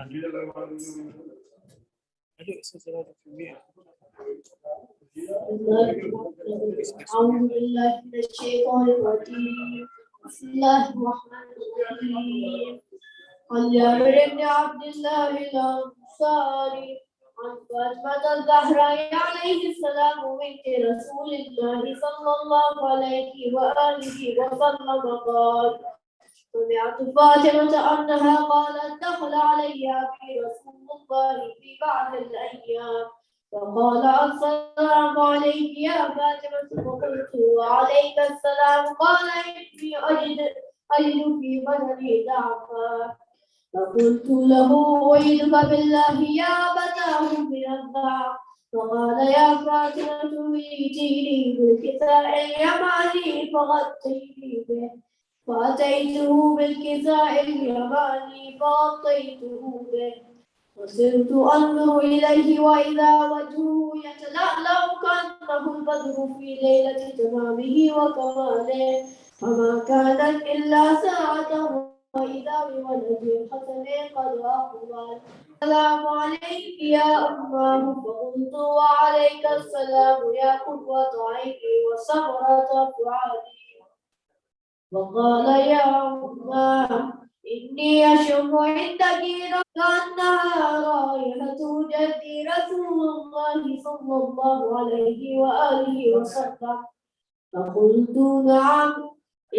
أعوذ بالله من الشيطان الرجيم. بسم الله الرحمن الرحيم. عن جابر بن عبد الله الأنصاري عن فاطمة الزهراء عليه السلام بنت رسول الله صلى الله عليه وآله وسلم قال: سمعت فاطمة أنها قالت: دخل علي أبي رسول الله في بعض الأيام فقال: السلام عليك يا فاطمة. فقلت: وعليك السلام. قال: إني أجد في بدني ضعفا. فقلت له: أعيذك بالله يا أبتاه من الضعف. فقال: يا فاطمة ائتيني بالكساء اليماني فغطيني به. فأتيته بالكساء اليماني فغطيته به، وصرت أنظر إليه وإذا وجهه يتلألأ كأنه البدر في ليلة تمامه وكماله، فما كانت إلا ساعة وإذا بولد الحسن قد أقبل. السلام عليك يا أماه. فقلت: وعليك السلام يا قرة عيني وثمرة فؤادي. وقال: يا أماه إني أشم عندك كأنها رائحة جدي رسول الله صلى الله عليه وآله وسلم. فقلت: نعم،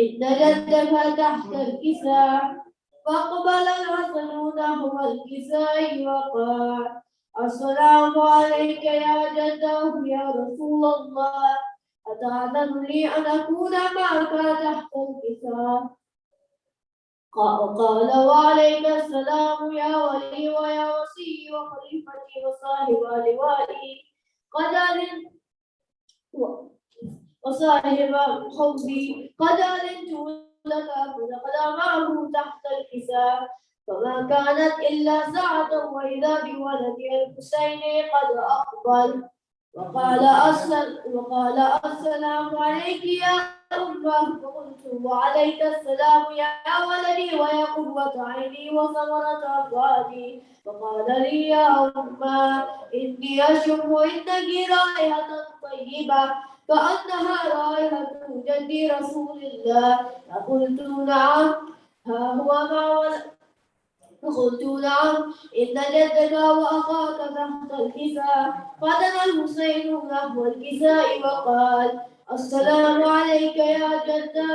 إن جدك تحت الكساء. فأقبل الحسن نحو الكساء وقال: السلام عليك يا جده يا رسول الله، أتأذن لي أن أكون معك تحت الكساء؟ قال: وعليك السلام يا ولي ويا وصي وخليفتي وصاحب لوائي. قد وصاحب حبي قد أذنت لك فدخل معه تحت الكساء، فما كانت إلا ساعة وإذا بولد الحسين قد أقبل. وقال: السلام عليك يا أمه. فقلت: وعليك السلام يا ولدي ويا قرة عيني وثمرة فؤادي. فقال لي: يا أمه إني أشم عندك رائحة طيبة كأنها رائحة جدي رسول الله. فقلت: نعم، ها هو ما فقلت: نعم، إن جدك وأخاك تحت الكساء. فدنا الحسين نحو الكساء وقال: السلام عليك يا جدا،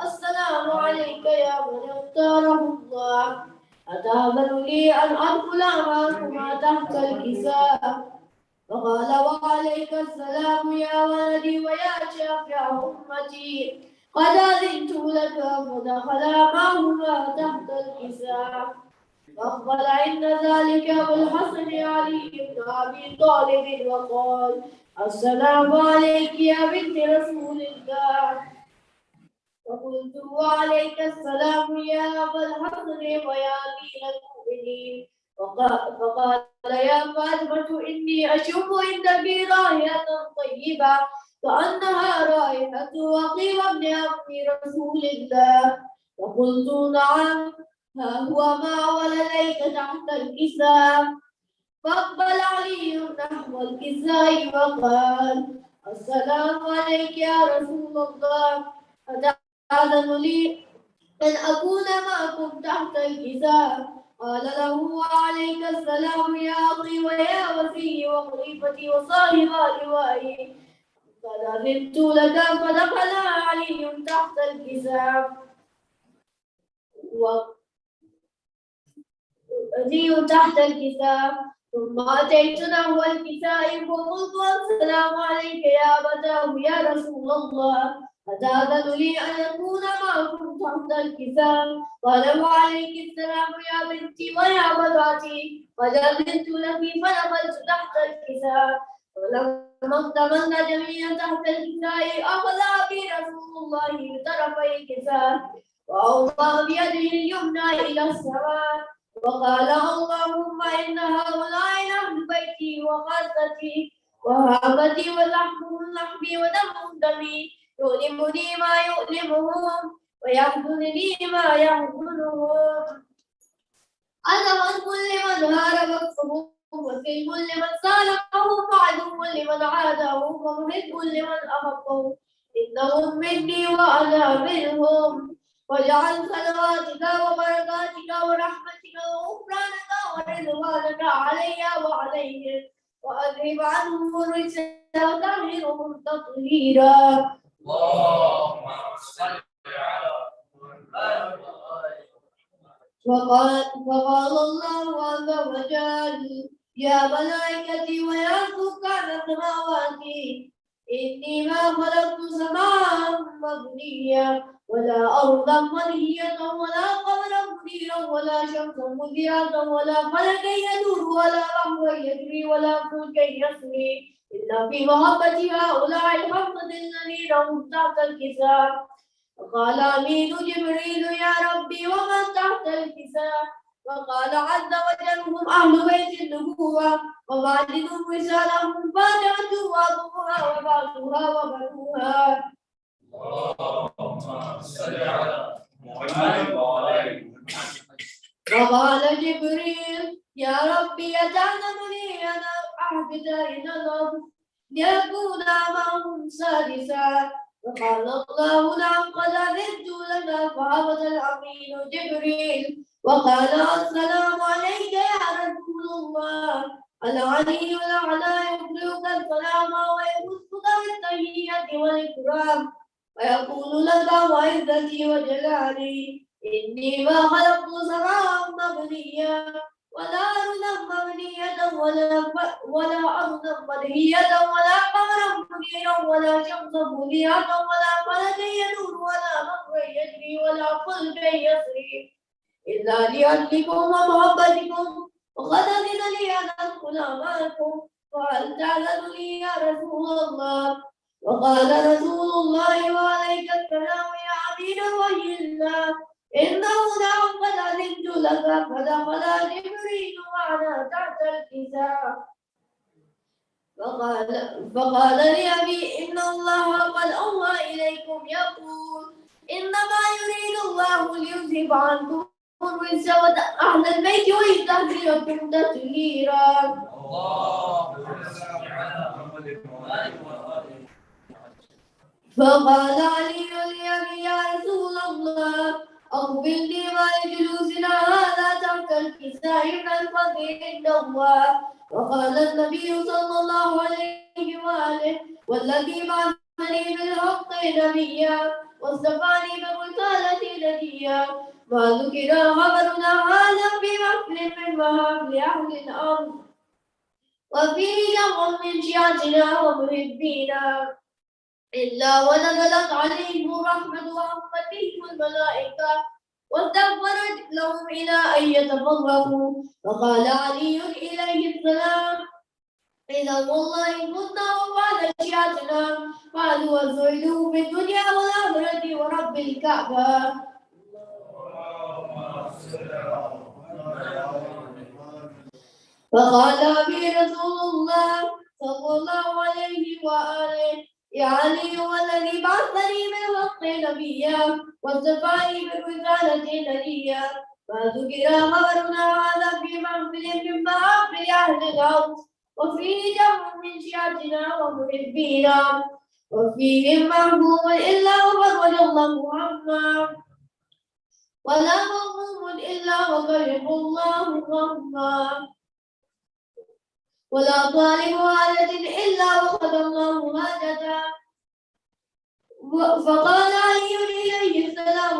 السلام عليك يا من اختاره الله، أتأذن لي أن أدخل معكما تحت الكساء؟ فقال: وعليك السلام يا ولدي ويا شافع أمتي، قد أذنت لك. فدخل معهما تحت الكساء. فأقبل عند ذلك أبو الحسن علي بن أبي طالب وقال: السلام عليك يا بنت رسول الله. فقلت: وعليك السلام يا أبا الحسن ويا أمير المؤمنين. فقال: يا فاطمة إني أشم عندك رائحة طيبة كأنها رائحة عقيم بن عم رسول الله. فقلت: نعم، ها هو ما ولديك تحت الكساء. فأقبل علي نحو الكساء وقال: السلام عليك يا رسول الله، أتأذن لي أن أكون معكم تحت الكساء؟ قال له: وعليك السلام يا أخي ويا وفي وخليفتي وصاحب لوائي. قد أذنت لك. فدخل علي تحت الكساء ثم أتيت نحو الكساء فقلت: السلام عليك يا أبتاه يا رسول الله، أتأذن لي أن أكون معكم تحت الكساء؟ قال: وعليك السلام يا بنتي ويا بناتي، قد أذنت لك. فدخلت تحت الكساء، ولما اكتملنا جميعا تحت الكساء أخذ أبي رسول الله بطرفي الكساء وأوضع بيده اليمنى إلى السماء وقال: اللهم إن هؤلاء أهل بيتي وخاصتي وهامتي ولحمهم لحمي ودمهم دمي، يؤلمني ما يؤلمهم ويحزنني ما يحزنهم. عدوا كل من هارب الصبور وسلم لمن صالحه وعدو لمن عاده ومحب لمن أحبه إنهم مني وأنا منهم واجعل صلواتك وبركاتك ورحمتك وغفرانك ورضوانك علي وعليهم وأذهب عنهم الرجس وطهرهم تطهيرا. اللهم صل على محمد. فقال الله عز وجل يا ملائكتي ويا سكان سماواتي إني ما خلقت سماء مبنيا ولا أرضا منهية ولا قمرا منيرا ولا شمسا مذيعة ولا فلكا يدور ولا بحرا يجري ولا فلكا يسري إلا في محبة هؤلاء الخمسة الذين هم تحت الكساء. فقال أمين جبريل يا ربي ومن تحت الكساء؟ وقال عز وجل هم أهل بيت النبوة ووالدهم رسالهم فاتحة وأبوها وبعضها وبنوها. اللهم صل على محمد وعلى وقال جبريل يا ربي أتعلمني أن أحبط إلى الأرض ليكون معهم سادسا. فقال الله نعم قد أذنت لك. فهبط الأمين جبريل وقال السلام عليك يا رسول الله. العلي الأعلى يقرئك السلام ويمسك بالتحية والإكرام ويقول لك وعزتي وجلالي إني ما خلقت سماء مبنيا ولا أرضا مبنية ولا أرضا منهية ولا قمرا منيرا ولا شمسا مذيعة ولا فلكا يدور ولا بحرا يجري ولا فلكا يسري إلا لأجلكم ومحبتكم وقد أذن لي أن أدخل معكم فهل تعلم لي يا رسول الله؟ وقال رسول الله وعليك السلام يا عبيد وجه الله إنه نعم قد أذنت لك. فدخل جبريل معنا تحت الكساء فقال لأبي إن الله قد أوحى إليكم يقول إنما يريد الله ليذهب عنكم الرجس أهل البيت ويطهركم تطهيرا. فقال علي لأبي يا رسول الله أخبرني ما لجلوسنا هذا تحت الكساء من الفضل عند الله. وقال النبي صلى الله عليه وآله والذي بعثني بالحق نبيا واصطفاني بالرسالة نبيا ما ذكر خبرنا هذا في محفل من محافل أهل الأرض وفيه جمع من شيعتنا ومحبينا إلا ونزلت عليهم الرحمة وعمتهم الملائكة واستغفرت لهم إلى أن يتفرقوا. فقال علي إليه السلام إذا والله كنا وبعد شيعتنا قالوا وسعدوا في الدنيا والآخرة ورب الكعبة. فقال أبي رسول الله صلى الله عليه وآله يا علي والذي بعثني بالحق نبيا واصطفاني بالرسالة نبيا ما ذكر خبرنا هذا في محفل من محافل أهل الأرض وفيه جمع من شيعتنا ومحبينا وفيهم محبوب إلا وقد وجد محمد ولا مغموم إلا وكرم الله غما ولا طالب حاجة إلا وقد الله حاجته. فقال علي إليه السلام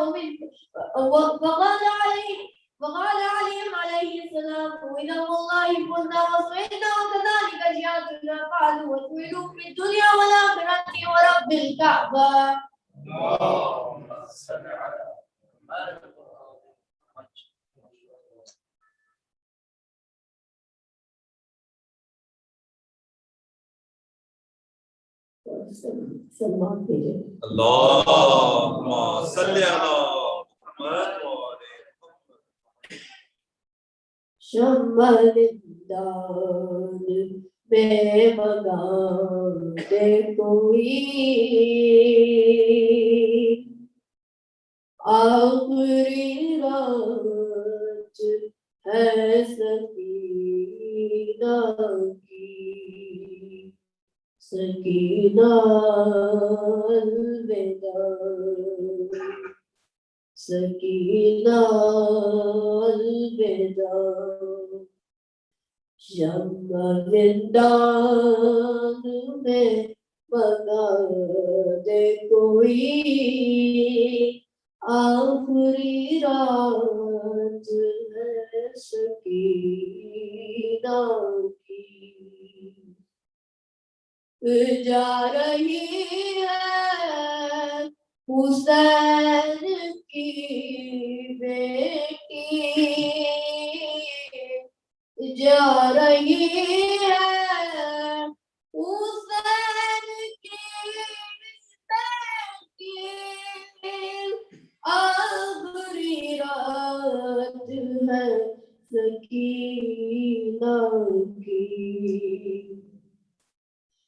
فقال علي عليه السلام إذا والله كنا وصعدنا وكذلك شيعتنا فعلوا وسئلوا في الدنيا والآخرة ورب الكعبة. اللهم صل على محمد. اللهم صل على محمد وعلى شمال الدار बेबगान दे कोई आखिरी रात है सकीना की, सकीना अलविदा, सकीना अलविदा। शम्मा जिंदान में बगा दे कोई, आखिरी रात है सकीना की। जा रही है हुसैन की बेटी, जा रही है हुसैन की बेटी, आखिरी रात है सकीना की।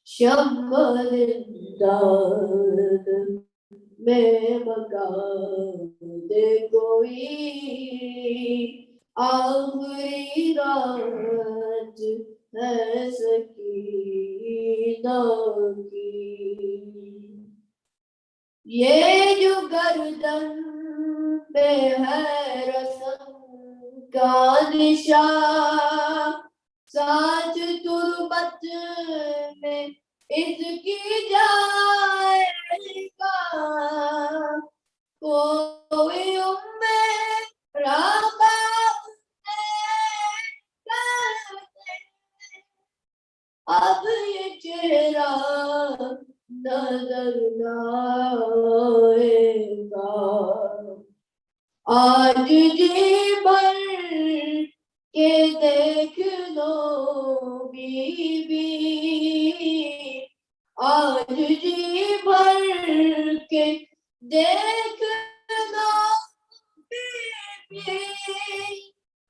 शम्मा जिंदान में बगा दे कोई, आखिरी रात है सकीना की। ये जो गर्दन पे है रस्म का निशान, साथ तुरबत में इसकी जाएगा, कोई उम्मे राका अब ये चेहरा नजर न आएगा। आज जी भर के देख लो बीबी, आज जी भर के देख लो बीबी,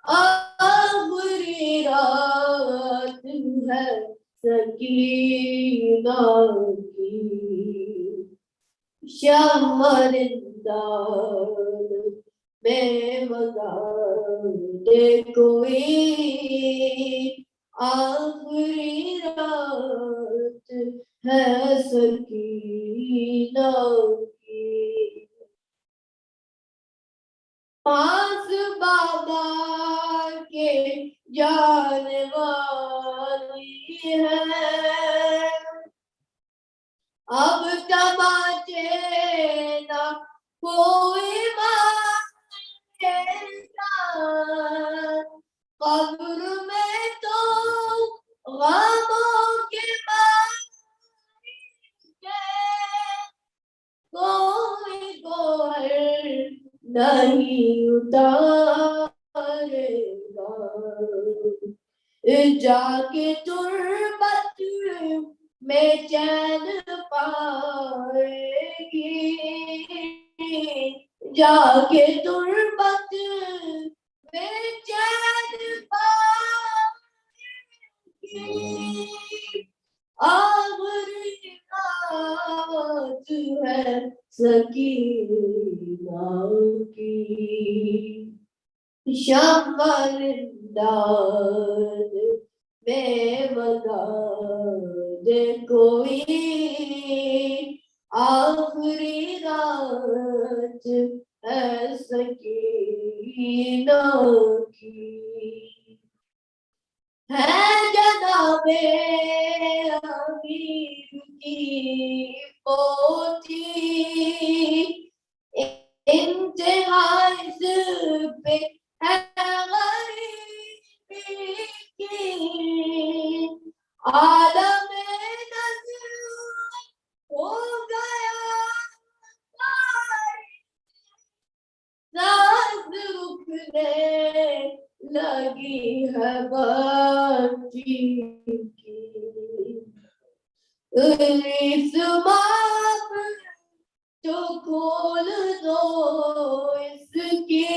आखिरी रात है सकीना की। शम्मा जिंदान में बगा दे कोई, आखिरी रात है सकीना की। पास बाबा के जाने वाली है, अब तमाचे ना कोई मारेगा, कब्र में तो गमों के मारे कोई गोहर नहीं उतारेगा। जाके तुरबत में चैन पाएगी, जाके तुरबत में चैन पाएगी, आखिरी रात है सकीना की। शम्मा जिंदान में बगा दे कोई, आखिरी रात है सकीना की। है जनाबे अमीर की पोती, इंतहाई पे है गरीबी की, आलम नज़र हो गया सांस रुकने लगी है बच्ची की। रिस्माप तो खोल दो इसकी,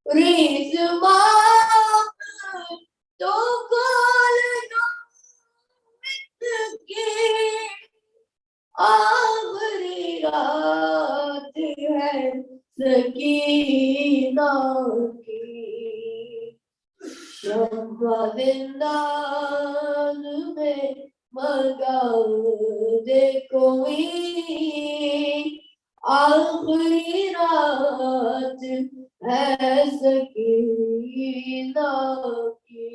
रिस्माप तो खोल दो इसकी, आखिरी रात है सकीना की। शम्बरिंदान में मगा दे कोई आखिरी रात है सकीना की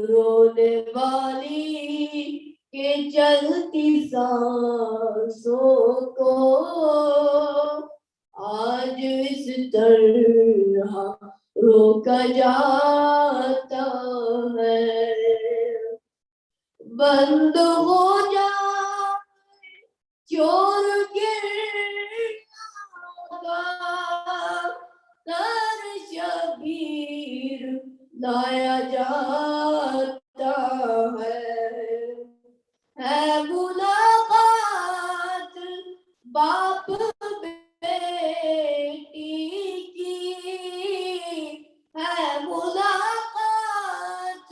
रोने वाली के चलती सांसों को आज इस तरह रोका जाता है बंद हो जाए चोर गिरना तर शबीर लाया जाता है मुलाकात बाप बेटी की है मुलाकात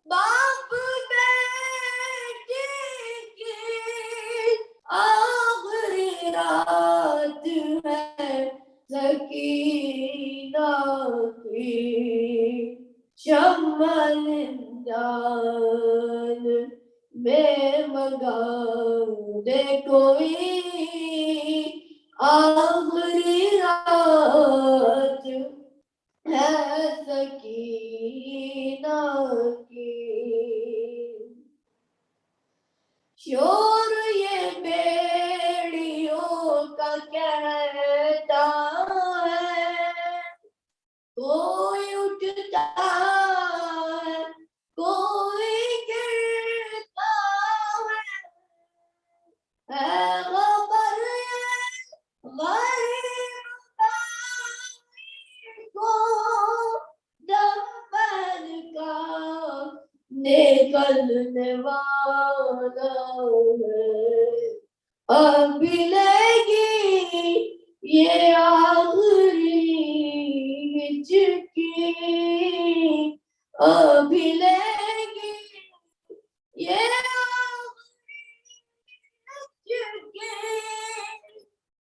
बाप बेटी की आखिरी रात है सकीना की शम्बरिंदान में मगा दे कोई आखिरी रात है सकीना की शोर ये बेड़ियों का कहता है कोई उठता है कोई गिरता है खबर गरीब को दफन का निकलने वाला है अब मिलेगी ये आखिरी हिचकी अब मिलेगी ये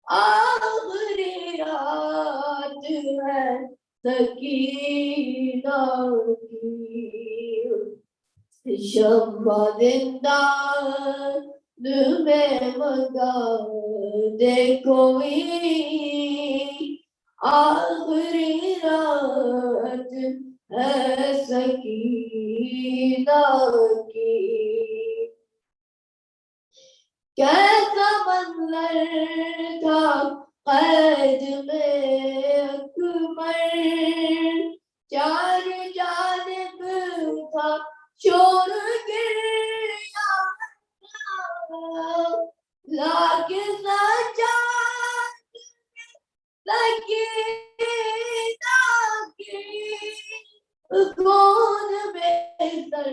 आखिरी रात है सकीना की शम्बरिंदान में मगा दे कोई आखिरी रात है सकीना की कैसा मंजर था कैद में अकबर चार जानिब था शोर गिरा लाके सजा लगी कौन बेहतर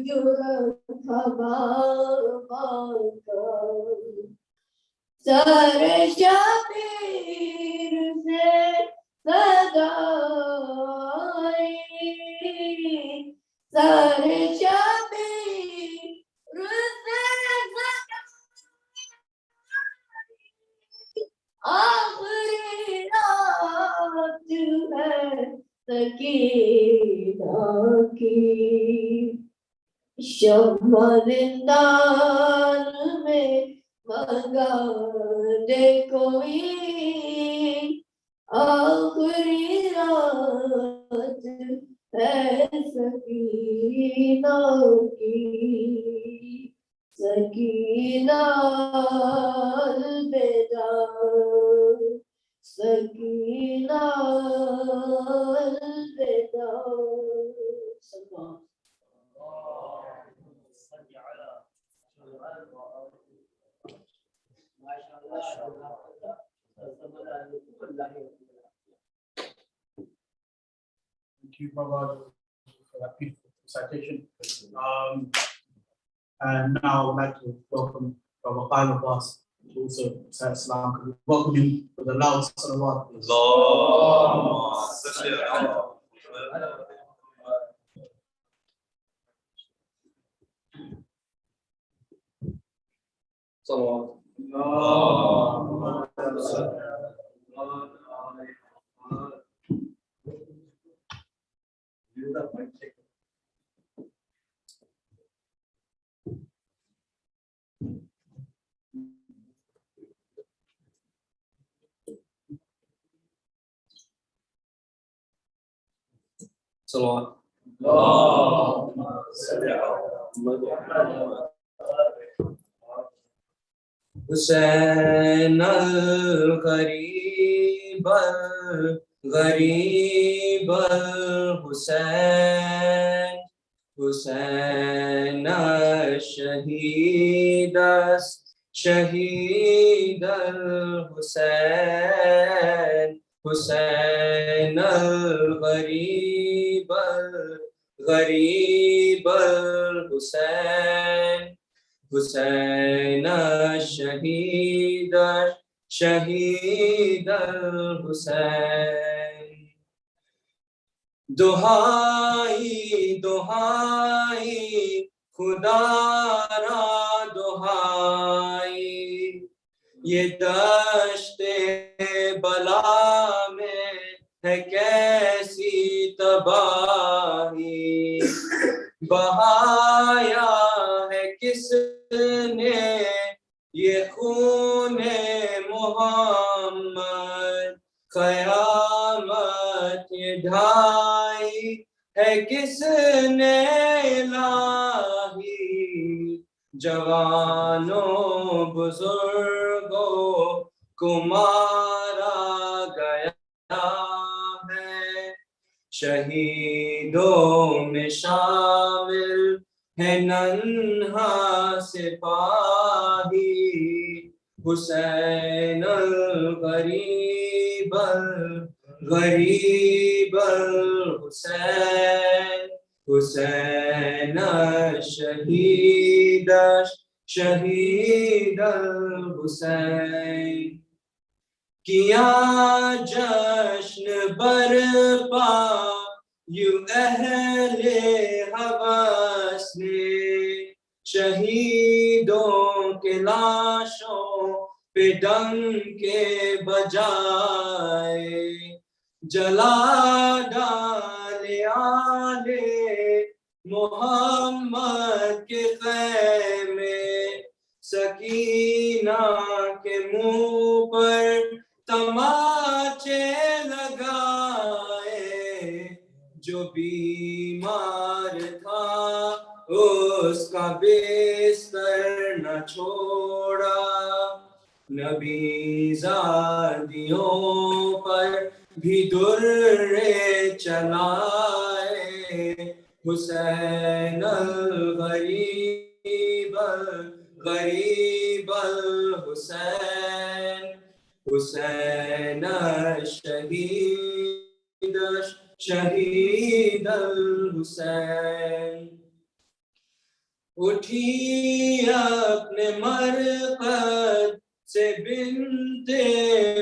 जो रखा बाबा का सर शबीर से सदाई सर शबीर से सदाई आखिरी रात है सकीना की शम्बरिंदान में मगा दे कोई आखिरी रात है सकीना की सकीना अलविदा सकीना अलविदा Thank you, Baba, for that beautiful citation. And now I would like to welcome Baba Kyle Abbas to also say Islam. Welcome him with a loud salawat. सलावत हुसैन गरीब गरीब हुसैन हुसैन शहीद शहीद हुसैन हुसैन गरीब गरीब हुसैन हुसैन शहीद शहीद हुसैन दुहाई दुहाई खुदारा दुहाई ये दश्ते बला में है कैसी तबाही बहाया है किसने ये खूने मोहम्मद क़यामत ये ढाई है किसने लाही जवानों बुजुर्गों को मारा गया है शहीदों में शामिल है नन्हा सिपाही हुसैन गरीब गरीब हुसैन हुसैन शहीद शहीद हुसैन किया जश्न बरपा यूं अहले हवस ने शहीदों के लाशों पे डंके बजाए जला डाले आले मोहम्मद के ख़ैमे सकीना के मुंह पर तमाचे लगाए जो बीमार था उसका बिस्तर न छोड़ा नबी ज़ादियों पर भी दुर्रे चलाए हुसैन गरीब गरीब हुसैन हुसैन शहीद शहीद हुसैन उठी अपने मरकद से बिन्ते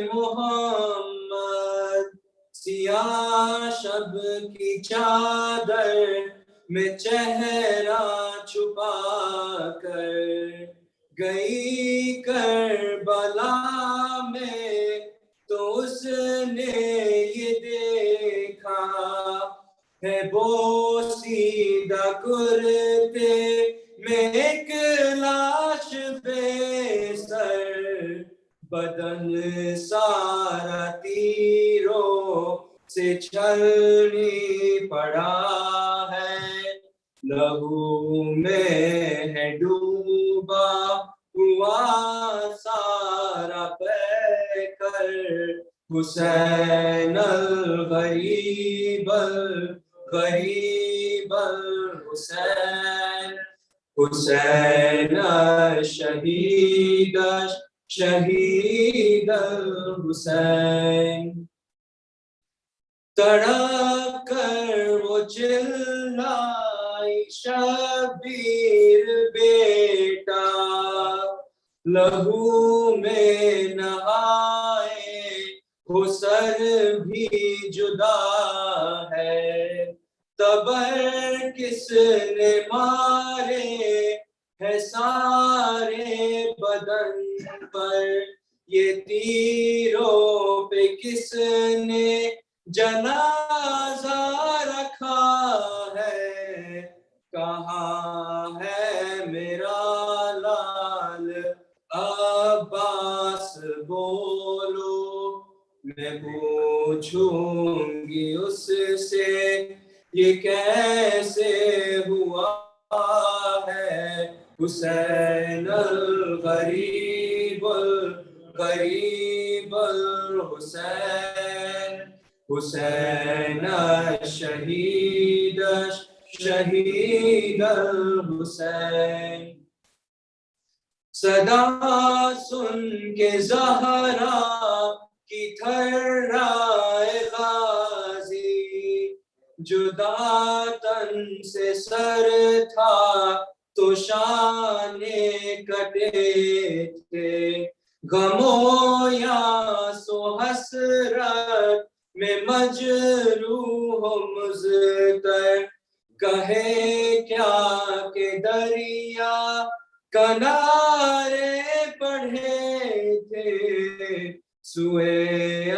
मोहम्मद सियाह शब की चादर में चेहरा छुपा कर गई करबला में तो उसने ये देखा है बोसीदा कुर्ते में एक लाश बेसर बदन सारा तीरों से छलनी पड़ा है लहू में है डूबा हुआ सारा पैकर हुसैन गरीब गरीब हुसैन हुसैन शहीद शहीद हुसैन तड़प कर वो चिल्लाई शबीर बेटा लहू में नहाए हो सर भी जुदा है तबर किसने मारे है सारे बदन पर ये तीरों पे किसने जनाजा रखा है कहाँ है मेरा लाल अब्बास बोलो मैं पूछूंगी उससे ये कैसे हुआ है हुसैन गरीब हुसैन हुसैन शहीद हुसैन सदा सुन के ज़हरा की थर्राए गाजी जुदा तन से सर था तो शाने कटे थे गमो या सो हसरत में मजरूह मुज़तर कहे क्या के दरिया किनारे पढ़े थे सुए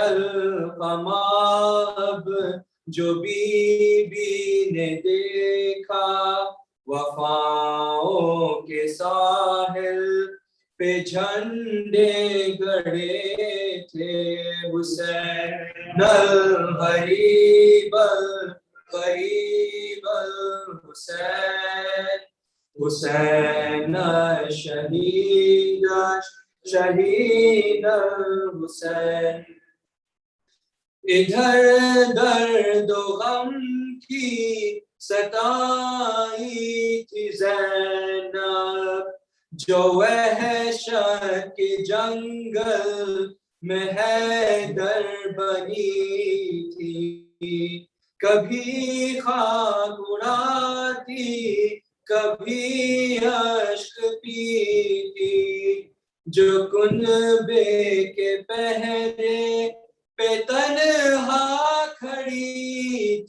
अल-क़माब जो बीबी ने देखा वफाओं के साहिल पे झंडे गड़े थे हुसैन गरीब हुसैन हुसैन शहीद हुसैन इधर दर्द गम की सताई थी ज़ैनब जो वहशत के जंगल में हैदर बनी थी कभी खाक उड़ाती कभी अश्क पीती जो कुनबे के पहरे पे तन्हा खड़ी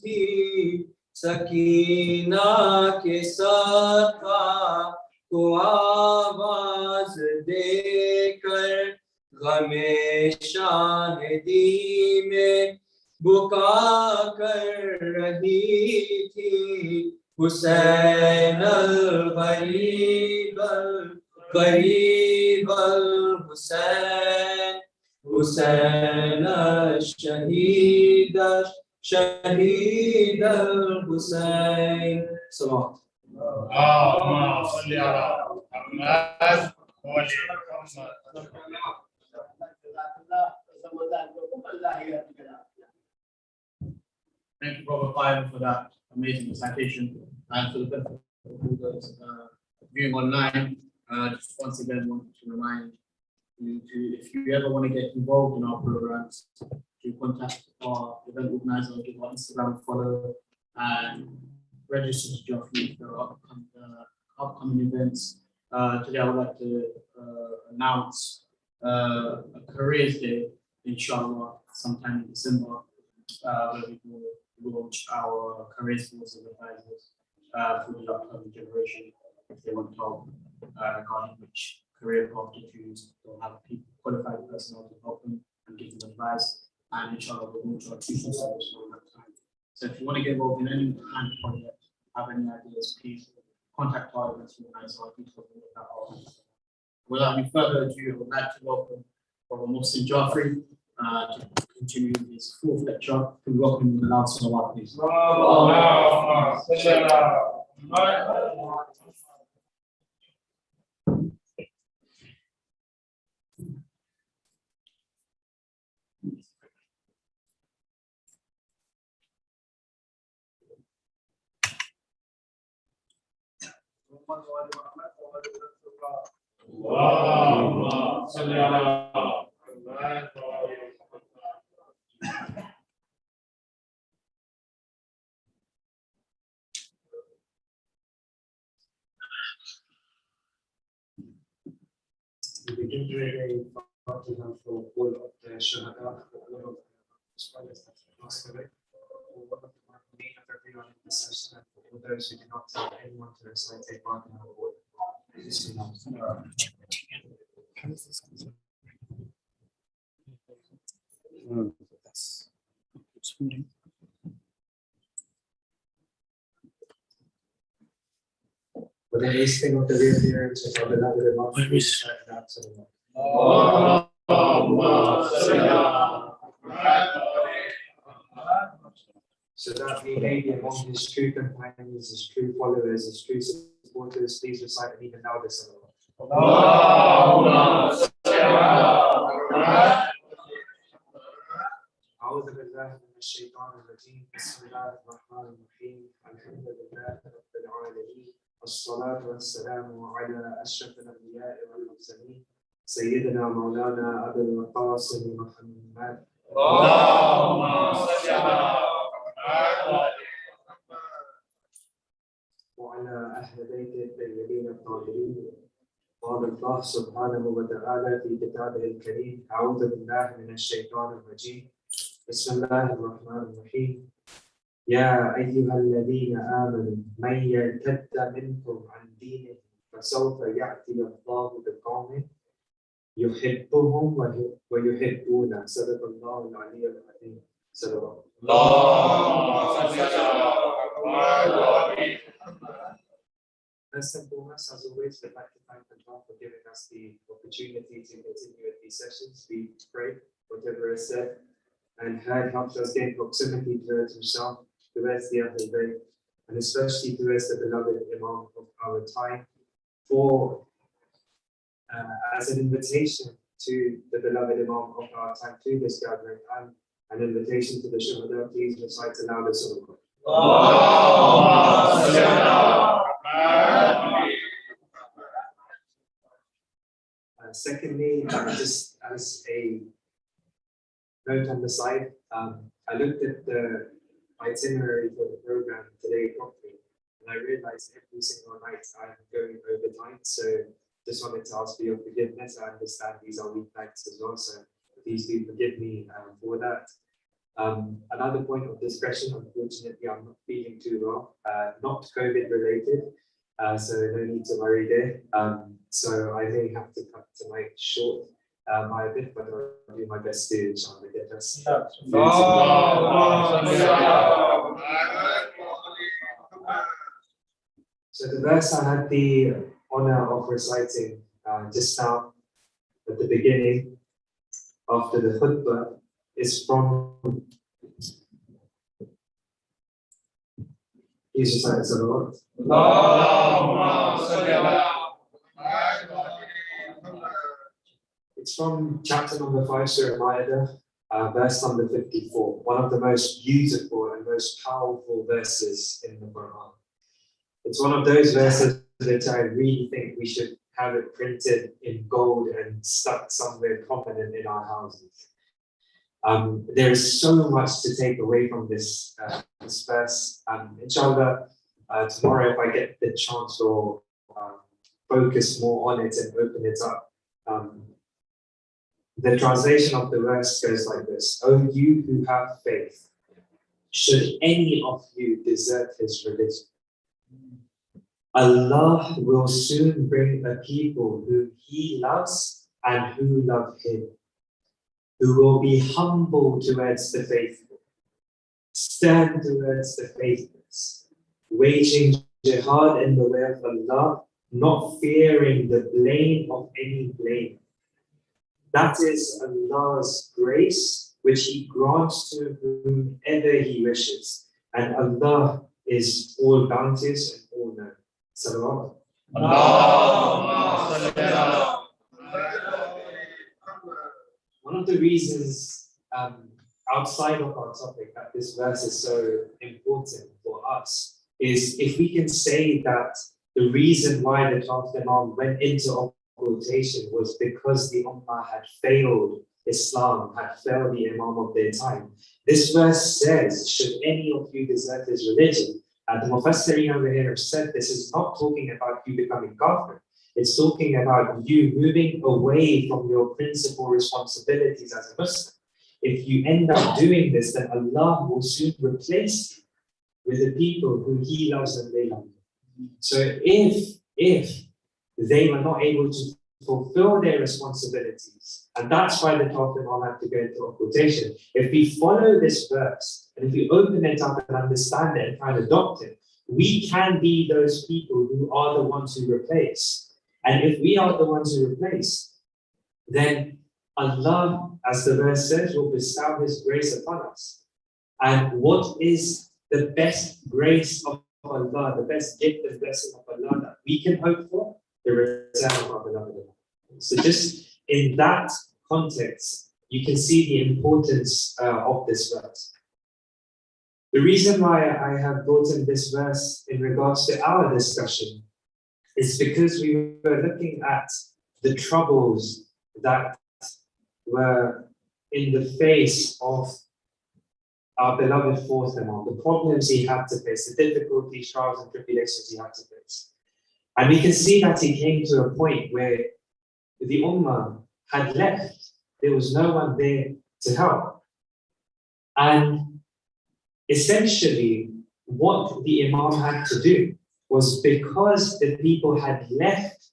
थी सकीना के साका को आवाज देकर गमे शाहिदी में बुका कर रही थी हुसैन गरीब हुसैन हुसैन शहीद हुसैन सलाम Thank you, Brother Clive, for that amazing recitation, and for the benefit of all those viewing online. Just once again, want to remind you to, if you ever want to get involved in our programs, to contact our event organizer, give our Instagram a follow, and register to join for upcoming events. Today, I would like to announce a careers day, inshallah, sometime in December, where we will launch our careers boards and advisors for the upcoming generation if they want help regarding which career path to choose. They'll have people, qualified personnel to help them and give them advice, and inshallah we'll launch our tuition service during that time. So if you want to get involved in any kind of project, have any ideas, please contact our events organizer. Our details will look at our. Without any further ado, I would like to welcome Brother Mohsin Jaaferi to continue his fourth lecture. We welcome him now, salawat, please. We begin doing a baptism for all of the Shahada, all of the scholars that passed away, for all of the Mu'mineen of everyone in this session, and for all those who did not tell anyone to recite a Fatiha or word. For the hasting of the reappearance of our beloved Imam, so that we may be among his true companions, his true followers, his true supporters. Please recite an even louder salawat. أعوذ بالله من الشيطان الرجيم بسم الله الرحمن الرحيم الحمد لله رب العالمين الصلاة والسلام على أشرف الأنبياء والمرسلين سيدنا مولانا أبي القاسم محمد اللهم صل على وعلى أهل بيته الطيبين الطاهرين. قال الله سبحانه وتعالى في كتابه الكريم أعوذ بالله من الشيطان الرجيم بسم الله الرحمن الرحيم يا أيها الذين آمنوا من يرتد منكم عن دينه فسوف يأتي الله بقوم يحبهم ويحبونه صدق الله العلي العظيم. صدق First and foremost, as always, we'd like to thank Allah for giving us the opportunity to continue with these sessions. We pray whatever is said and heard helps us gain proximity towards Himself, towards the Ahlul Bayt, and especially towards the beloved Imam of our time, for as an invitation to the beloved Imam of our time to this gathering and an invitation to the Shuhada. Please recite aloud the Salawat. Secondly, just as a note on the side, I looked at the itinerary for the program today properly, and I realized every single night I'm going over time. So just wanted to ask for your forgiveness. I understand these are weeknights as well, so please do forgive me for that. Another point of discretion, unfortunately, I'm not feeling too well, not COVID related, so no need to worry there. So I may have to cut tonight short by a bit, but I'll do my best to inshallah get us. So the verse I had the honor of reciting just now at the beginning after the khutbah is from please recite the salawat. It's from chapter number 5, Surah Ma'idah, verse number 54, one of the most beautiful and most powerful verses in the Quran. It's one of those verses that I really think we should have it printed in gold and stuck somewhere prominent in our houses. There is so much to take away from this verse. Inshallah, tomorrow if I get the chance to focus more on it and open it up. The translation of the verse goes like this: O you who have faith, should any of you desert his religion, Allah will soon bring a people whom He loves and who love Him, who will be humble towards the faithful, stand towards the faithless, waging jihad in the way of Allah, not fearing the blame of any blame. That is Allah's grace, which He grants to whomever He wishes, and Allah is all bounteous and all knowing. Salawat. One of the reasons outside of our topic that this verse is so important for us is if we can say that the reason why the 12th Imam went into occultation was because the Ummah had failed Islam, had failed the Imam of their time. This verse says, should any of you desert his religion, the Mufassirin over here have said this is not talking about you becoming kafir. It's talking about you moving away from your principal responsibilities as a Muslim. If you end up doing this, then Allah will soon replace you with the people who He loves and they love. So if they were not able to fulfill their responsibilities, and that's why the 12th Imam had to go into occultation. If we follow this verse, and if we open it up and understand it and try to adopt it, we can be those people who are the ones who replace. And if we are the ones who replace, then Allah, as the verse says, will bestow His grace upon us. And what is the best grace of Allah, the best gift and blessing of Allah that we can hope for, the return of our beloved Allah. So just in that context, you can see the importance of this verse. The reason why I have brought in this verse in regards to our discussion is because we were looking at the troubles that were in the face of our beloved fourth Imam, the problems he had to face, the difficulties, trials, and tribulations he had to face. And we can see that he came to a point where the Ummah had left. There was no one there to help. And essentially, what the Imam had to do was, because the people had left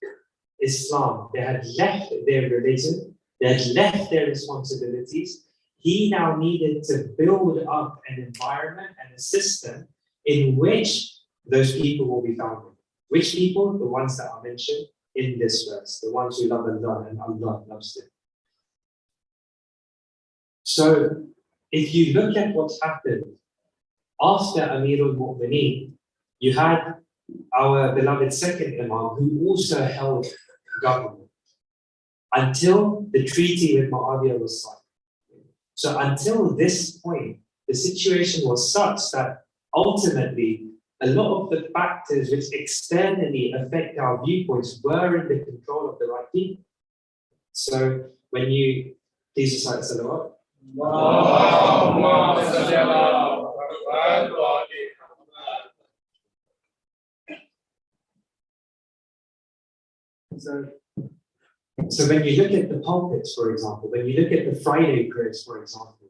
Islam, they had left their religion, they had left their responsibilities, he now needed to build up an environment and a system in which those people will be found. Which people? The ones that are mentioned in this verse, the ones who love Allah and Allah loves them. So, if you look at what's happened after Amirul Mu'mineen, you had our beloved second Imam who also held government until the treaty with Muawiyah was signed. So until this point, the situation was such that ultimately a lot of the factors which externally affect our viewpoints were in the control of the right people. So when you please recite salawat. So when you look at the pulpits, for example, when you look at the Friday prayers, for example,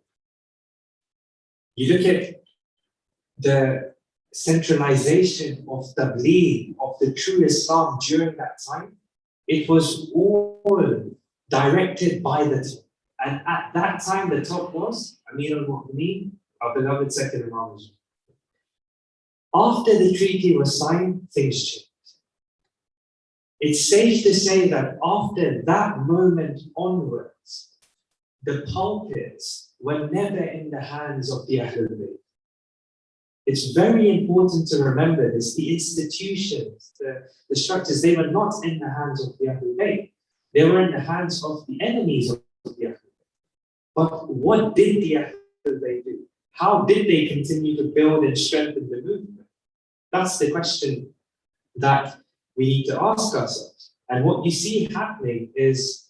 you look at the centralization of tabligh, of the true Islam during that time, it was all directed by the top. And at that time, the top was Amir al-Mu'mineen, our beloved second Imam. After the treaty was signed, things changed. It's safe to say that after that moment onwards, the pulpits were never in the hands of the Ahlul Bayt. It's very important to remember this. The institutions, the structures, they were not in the hands of the Ahlul Bayt. They were in the hands of the enemies of the Ahlul Bayt. But what did the Ahlul Bayt do? How did they continue to build and strengthen the movement? That's the question that we need to ask ourselves. And what you see happening is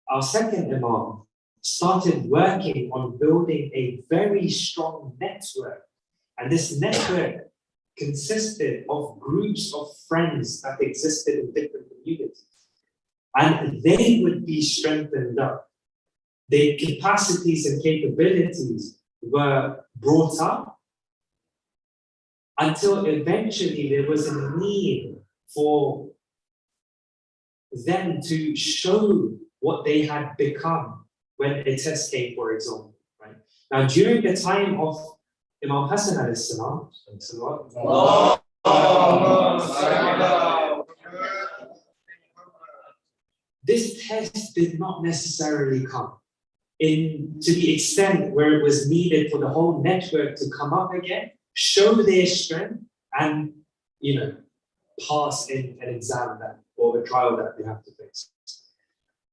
our second Imam started working on building a very strong network. And this network consisted of groups of friends that existed in different communities. And they would be strengthened up. Their capacities and capabilities were brought up until eventually there was a need for them to show what they had become when a test came, for example. Right? Now, during the time of Imam Hassan alayhi salam, this test did not necessarily come to the extent where it was needed for the whole network to come up again, show their strength, and pass in an exam or a trial that they have to face.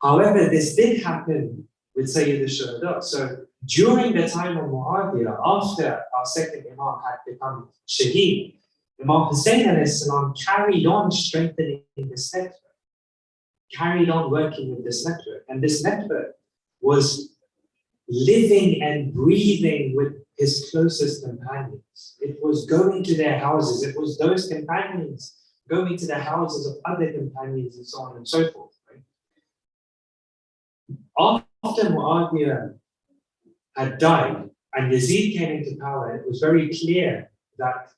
However, this did happen with Sayyid al-Shuhada. So during the time of Muawiyah, after our second Imam had become Shaheed, Imam Hussein alayhi salam carried on strengthening this network, carried on working with this network. And this network was living and breathing with his closest companions. It was going to their houses. It was those companions going to the houses of other companions and so on and so forth. Right? After Muawiyah had died and Yazid came into power, it was very clear that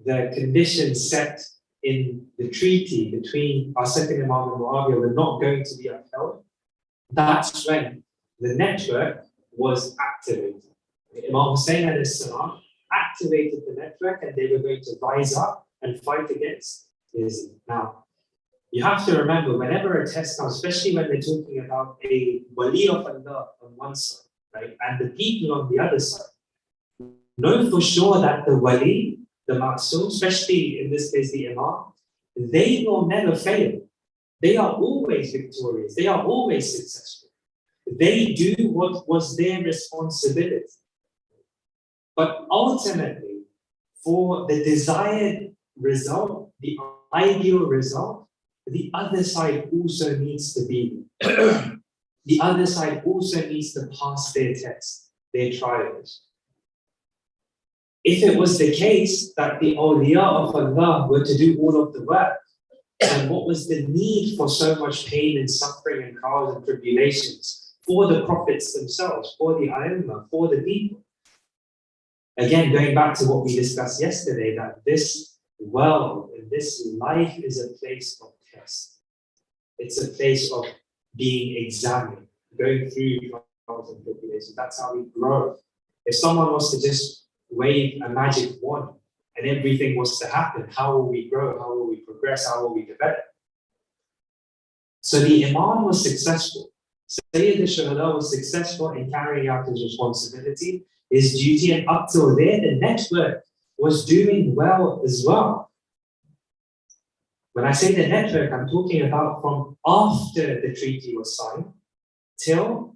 the conditions set in the treaty between our second Imam and Muawiyah were not going to be upheld. That's when the network was activated. Imam Hussein alayhi salam activated the network and they were going to rise up and fight against Yazid. Now, you have to remember, whenever a test comes, especially when we're talking about a wali of Allah on one side, right, and the people on the other side, know for sure that the wali, the ma'soom, especially in this case the imam, they will never fail. They are always victorious. They are always successful. They do what was their responsibility. But ultimately, for the desired result, the ideal result, the other side also needs to be the other side also needs to pass their test, their trials. If it was the case that the awliya of Allah were to do all of the work, then what was the need for so much pain and suffering and trials and tribulations for the prophets themselves, for the A'immah, for the people? Again, going back to what we discussed yesterday, that this world and this life is a place of test. It's a place of being examined, going through trials and tribulations. That's how we grow. If someone was to just wave a magic wand and everything was to happen, how will we grow? How will we progress? How will we develop? So the Imam was successful. Sayyid al-Shuhada was successful in carrying out his responsibility, his duty, and up till there, the network was doing well as well. When I say the network, I'm talking about from after the treaty was signed till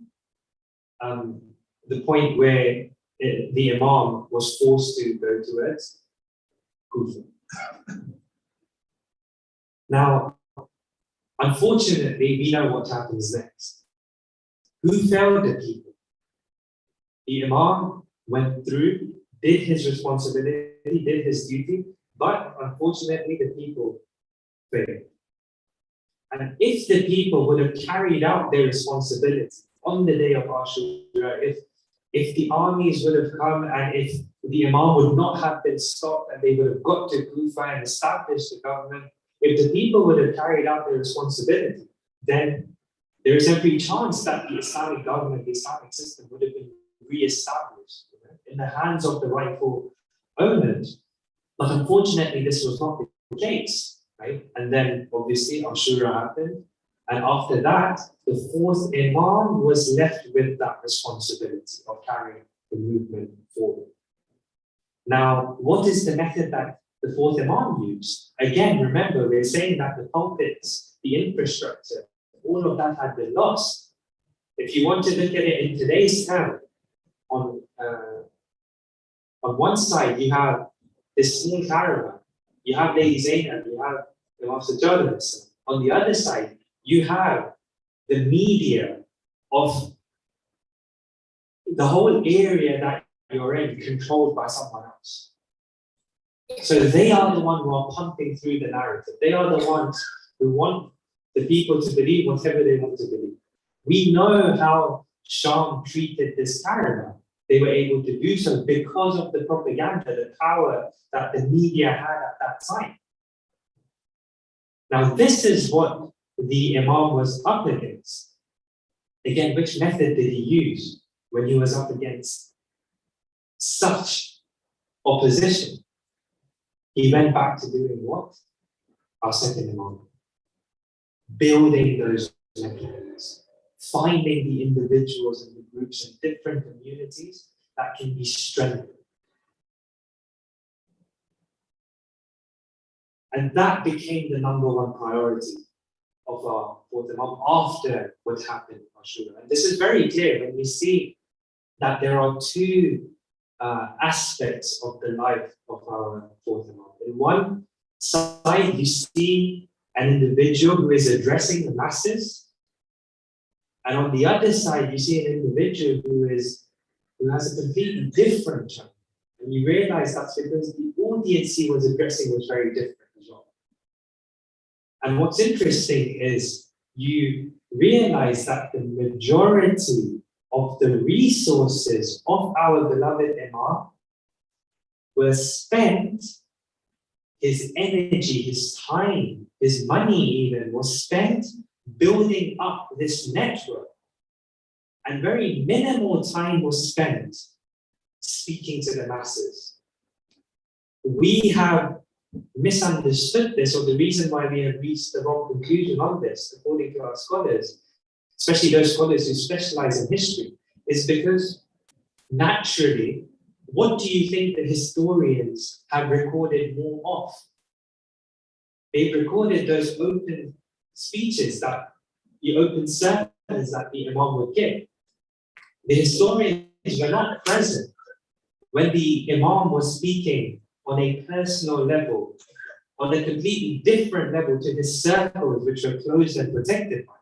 the point where the Imam was forced to go towards Kufa. Now, unfortunately, we know what happens next. Who failed the people? The Imam went through, did his responsibility, did his duty, but unfortunately the people failed. And if the people would have carried out their responsibility on the day of Ashura, if the armies would have come and if the Imam would not have been stopped and they would have got to Kufa and established the government, if the people would have carried out their responsibility, then there is every chance that the Islamic government, the Islamic system would have been re-established in the hands of the rightful owners. But unfortunately, this was not the case, right? And then obviously Ashura happened. And after that, the fourth Imam was left with that responsibility of carrying the movement forward. Now, what is the method that the fourth Imam used? Again, remember, we're saying that the pulpits, the infrastructure, all of that had been lost. If you want to look at it in today's term, on one side, you have this small caravan, you have Lady Zainab, you have the Master Journalist. On the other side, you have the media of the whole area that you're in controlled by someone else. So they are the ones who are pumping through the narrative. They are the ones who want the people to believe whatever they want to believe. We know how Sham treated this caravan. They were able to do so because of the propaganda, the power that the media had at that time. Now, this is what the Imam was up against. Again, which method did he use when he was up against such opposition? He went back to doing what? Our second Imam. Building those mechanisms, finding the individuals and the groups and different communities that can be strengthened. And that became the number one priority of our fourth Imam after what happened in Ashura. And this is very clear when we see that there are two aspects of the life of our fourth Imam. In one side, you see an individual who is addressing the masses. And on the other side, you see an individual who has a completely different tone. And you realize that's because the audience he was addressing was very different as well. And what's interesting is you realize that the majority of the resources of our beloved Imam were spent, his energy, his time, his money even was spent building up this network. And very minimal time was spent speaking to the masses. We have misunderstood this, or the reason why we have reached the wrong conclusion on this, according to our scholars, especially those scholars who specialize in history, is because naturally what do you think the historians have recorded more of? They've recorded those open speeches, that the open sermons that the Imam would give. The historians were not present when the Imam was speaking on a personal level, on a completely different level to his circles, which were closed and protected by him.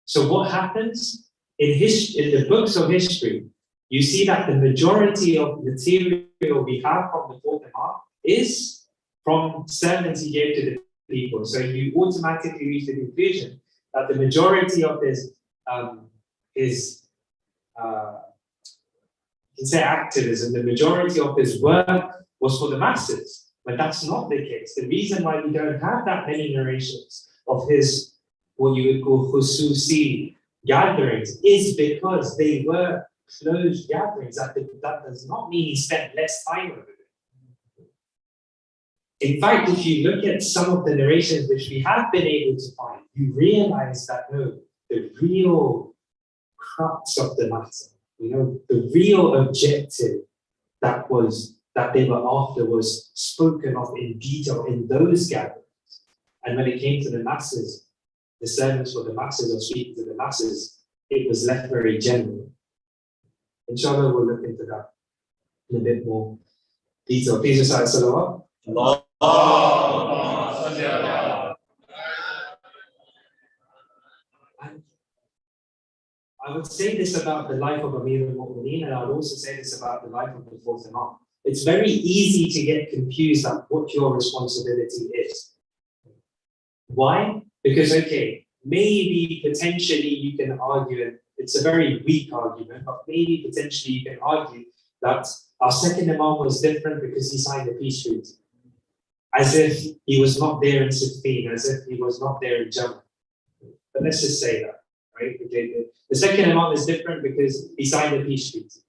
So what happens? In the books of history, you see that the majority of material we have from the fourth Imam is from sermons he gave to the people. So you automatically reach the conclusion that the majority of his you can say activism, the majority of his work was for the masses. But that's not the case. The reason why we don't have that many narrations of his, what you would call khususi gatherings, is because they were closed gatherings. That does not mean he spent less time over it. In fact, if you look at some of the narrations which we have been able to find, you realize that no, the real crux of the matter, the real objective that they were after was spoken of in detail in those gatherings. And when it came to the masses, the sermons for the masses or speaking to the masses, it was left very general. Inshallah, we'll look into that in a bit more detail. Please recite salawat. I would say this about the life of Amir al-Mu'mineen, and I would also say this about the life of the fourth Imam. It's very easy to get confused at what your responsibility is. Why? Because, okay, maybe potentially you can argue, and it's a very weak argument, but maybe potentially you can argue that our second Imam was different because he signed the peace treaty. As if he was not there in Siffin, as if he was not there in Jamal. But let's just say that. Right? Okay. The second Imam is different because he signed the peace treaty.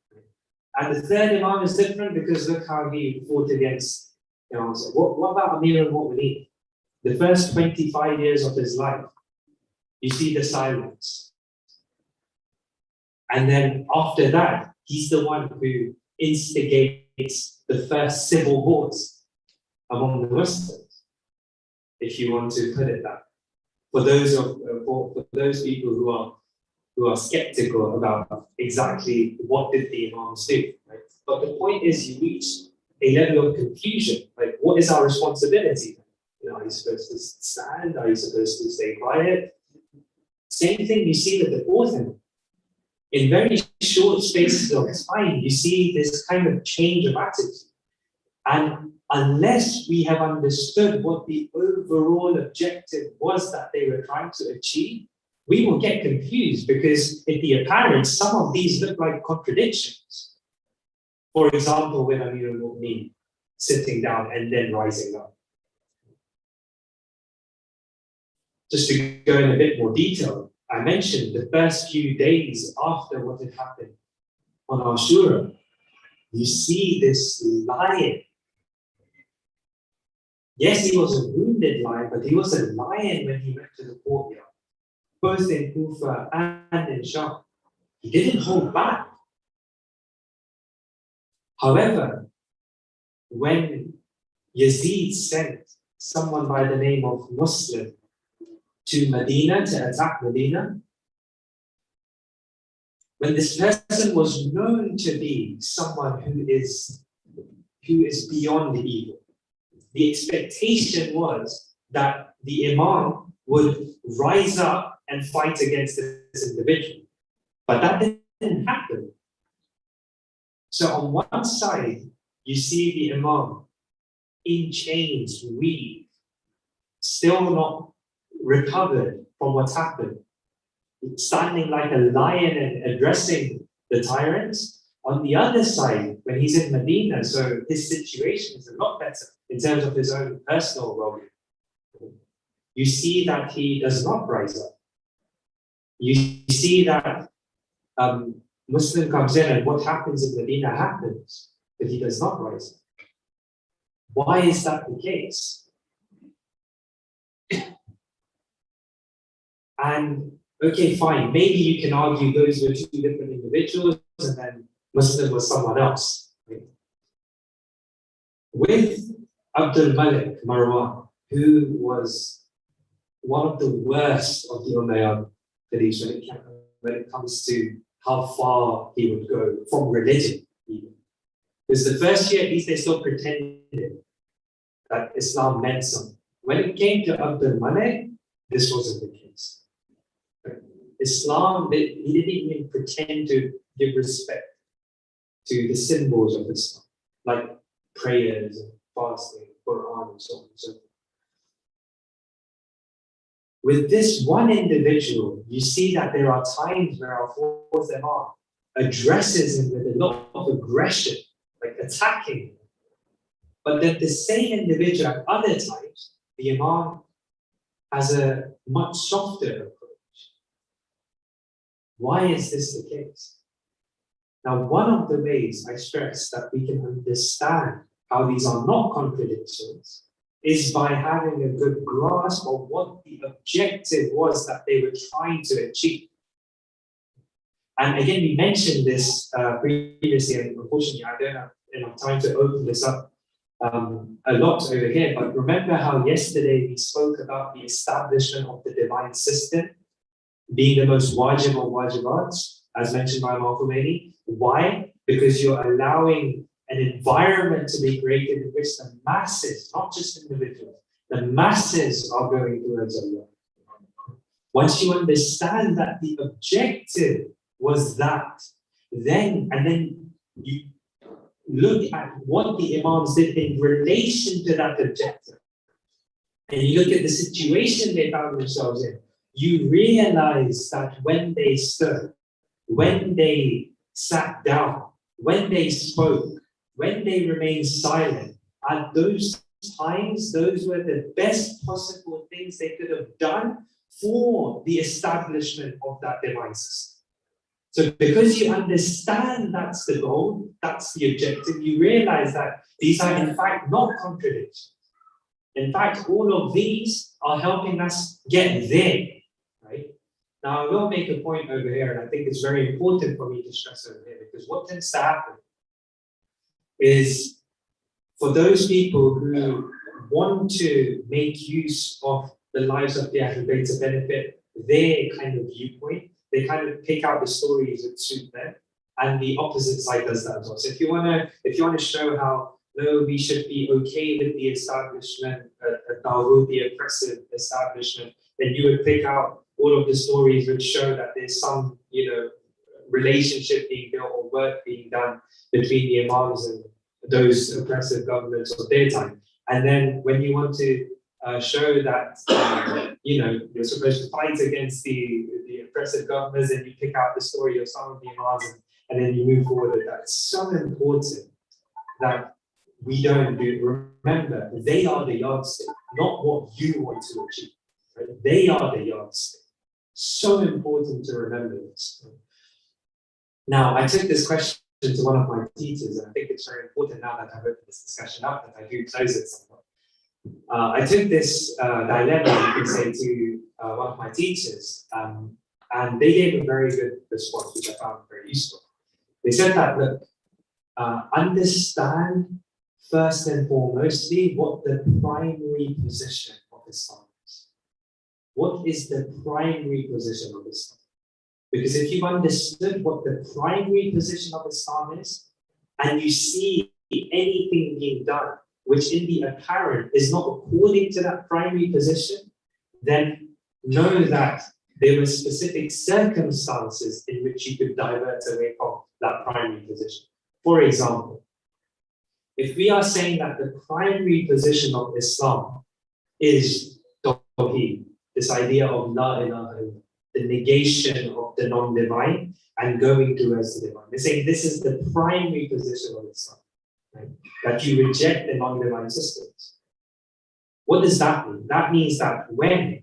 And the third Imam is different because look how he fought against, what about Amir al-Mu'mineen? The first 25 years of his life, you see the silence. And then after that, he's the one who instigates the first civil wars among the Muslims, if you want to put it that. For those people who are skeptical about exactly what did the Imams do, right? But the point is, you reach a level of confusion. Like, what is our responsibility? Are you supposed to stand? Are you supposed to stay quiet? Same thing you see with the fourth Imam. In very short spaces of time, you see this kind of change of attitude. And unless we have understood what the overall objective was that they were trying to achieve, we will get confused because in the apparent, some of these look like contradictions. For example, when Amir al-Mu'mineen sitting down and then rising up. Just to go in a bit more detail, I mentioned the first few days after what had happened on Ashura, you see this lion. Yes, he was a wounded lion, but he was a lion when he went to the courtyard, both in Kufa and in Sham. He didn't hold back. However, when Yazid sent someone by the name of Muslim to Medina to attack Medina, when this person was known to be someone who is beyond the evil, the expectation was that the Imam would rise up and fight against this individual. But that didn't happen. So on one side, you see the Imam in chains, weak, still not recovered from what's happened, standing like a lion and addressing the tyrants. On the other side, when he's in Medina, so his situation is a lot better in terms of his own personal well-being. You see that he does not rise up. You see that Muslim comes in and what happens in Medina happens, but he does not rise up. Why is that the case? And okay, fine, maybe you can argue those were two different individuals and then Muslim was someone else. with Abdul Malik Marwan, who was one of the worst of the Umayyad Khalifs when it comes to how far he would go from religion, even. Because the first year, at least they still pretended that Islam meant something. When it came to Abdul Malik, this wasn't the case. Islam, he didn't even pretend to give respect to the symbols of Islam, like prayers and fasting, Quran, and so on and so forth. With this one individual, you see that there are times where our fourth Imam addresses him with a lot of aggression, like attacking him. But then the same individual at other times, the Imam has a much softer approach. Why is this the case? Now, one of the ways I stress that we can understand how these are not contradictions is by having a good grasp of what the objective was that they were trying to achieve. And again, we mentioned this previously, and unfortunately, I don't have enough time to open this up a lot over here. But remember how yesterday we spoke about the establishment of the divine system being the most wajib of wajibats, as mentioned by Imam Khomeini. Why? Because you're allowing an environment to be created in which the masses, not just individuals, the masses are going towards Allah. Once you understand that the objective was that, then you look at what the Imams did in relation to that objective, and you look at the situation they found themselves in, you realize that when they stood, when they sat down, when they spoke, when they remained silent, at those times, those were the best possible things they could have done for the establishment of that divine system. So because you understand that's the goal, that's the objective, you realize that these are in fact not contradictions. In fact, all of these are helping us get there, right? Now, I will make a point over here, and I think it's very important for me to stress over here, because what tends to happen is for those people who want to make use of the lives of the Ahlul Bayt to benefit their kind of viewpoint, they kind of pick out the stories that suit them, and the opposite side does that as well. So if you want to show how no, we should be okay with the establishment, the oppressive establishment, then you would pick out all of the stories which show that there's some, relationship being built or work being done between the Imams and those oppressive governments of their time. And then when you want to show that, you're supposed to fight against the oppressive governments, and you pick out the story of some of the Imams, and then you move forward with that. It's so important that we don't do. Remember, they are the yardstick, not what you want to achieve. Right? They are the yardstick. So important to remember this. Now, I took this question to one of my teachers, and I think it's very important now that I've opened this discussion up that I do close it somewhat. I took this dilemma, you could say, to one of my teachers, and they gave a very good response, which I found very useful. They said that, look, understand first and foremostly what the primary position of Islam is. What is the primary position of Islam? Because if you've understood what the primary position of Islam is, and you see anything being done which in the apparent is not according to that primary position, then know that there were specific circumstances in which you could divert away from that primary position. For example, if we are saying that the primary position of Islam is Tawheed, this idea of La ilaha illallah, the negation of the non-divine and going towards the divine. They're saying this is the primary position of Islam, right? That you reject the non-divine systems. What does that mean? That means that when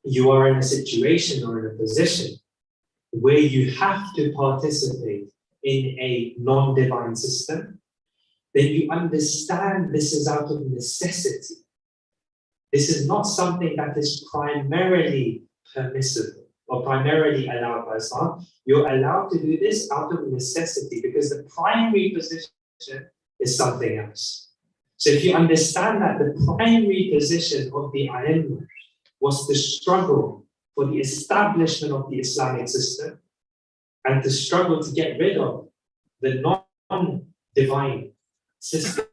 you are in a situation or in a position where you have to participate in a non-divine system, then you understand this is out of necessity. This is not something that is primarily permissible or primarily allowed by Islam. You're allowed to do this out of necessity because the primary position is something else. So if you understand that the primary position of the A'immah was the struggle for the establishment of the Islamic system and the struggle to get rid of the non-divine systems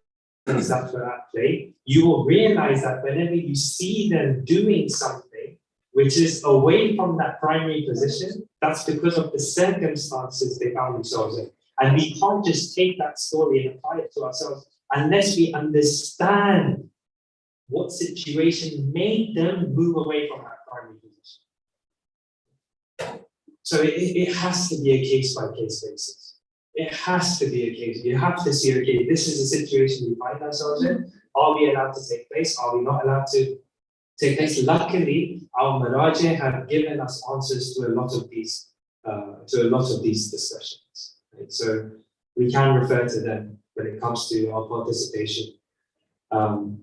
that were at play, you will realize that whenever you see them doing something which is away from that primary position, that's because of the circumstances they found themselves in. And we can't just take that story and apply it to ourselves unless we understand what situation made them move away from that primary position. So it has to be a case-by-case basis. It has to be a case. You have to see, okay, this is a situation we find ourselves in. Are we allowed to take place? Are we not allowed to take place? Luckily, our Maraji have given us answers to a lot of these discussions. Right? So we can refer to them when it comes to our participation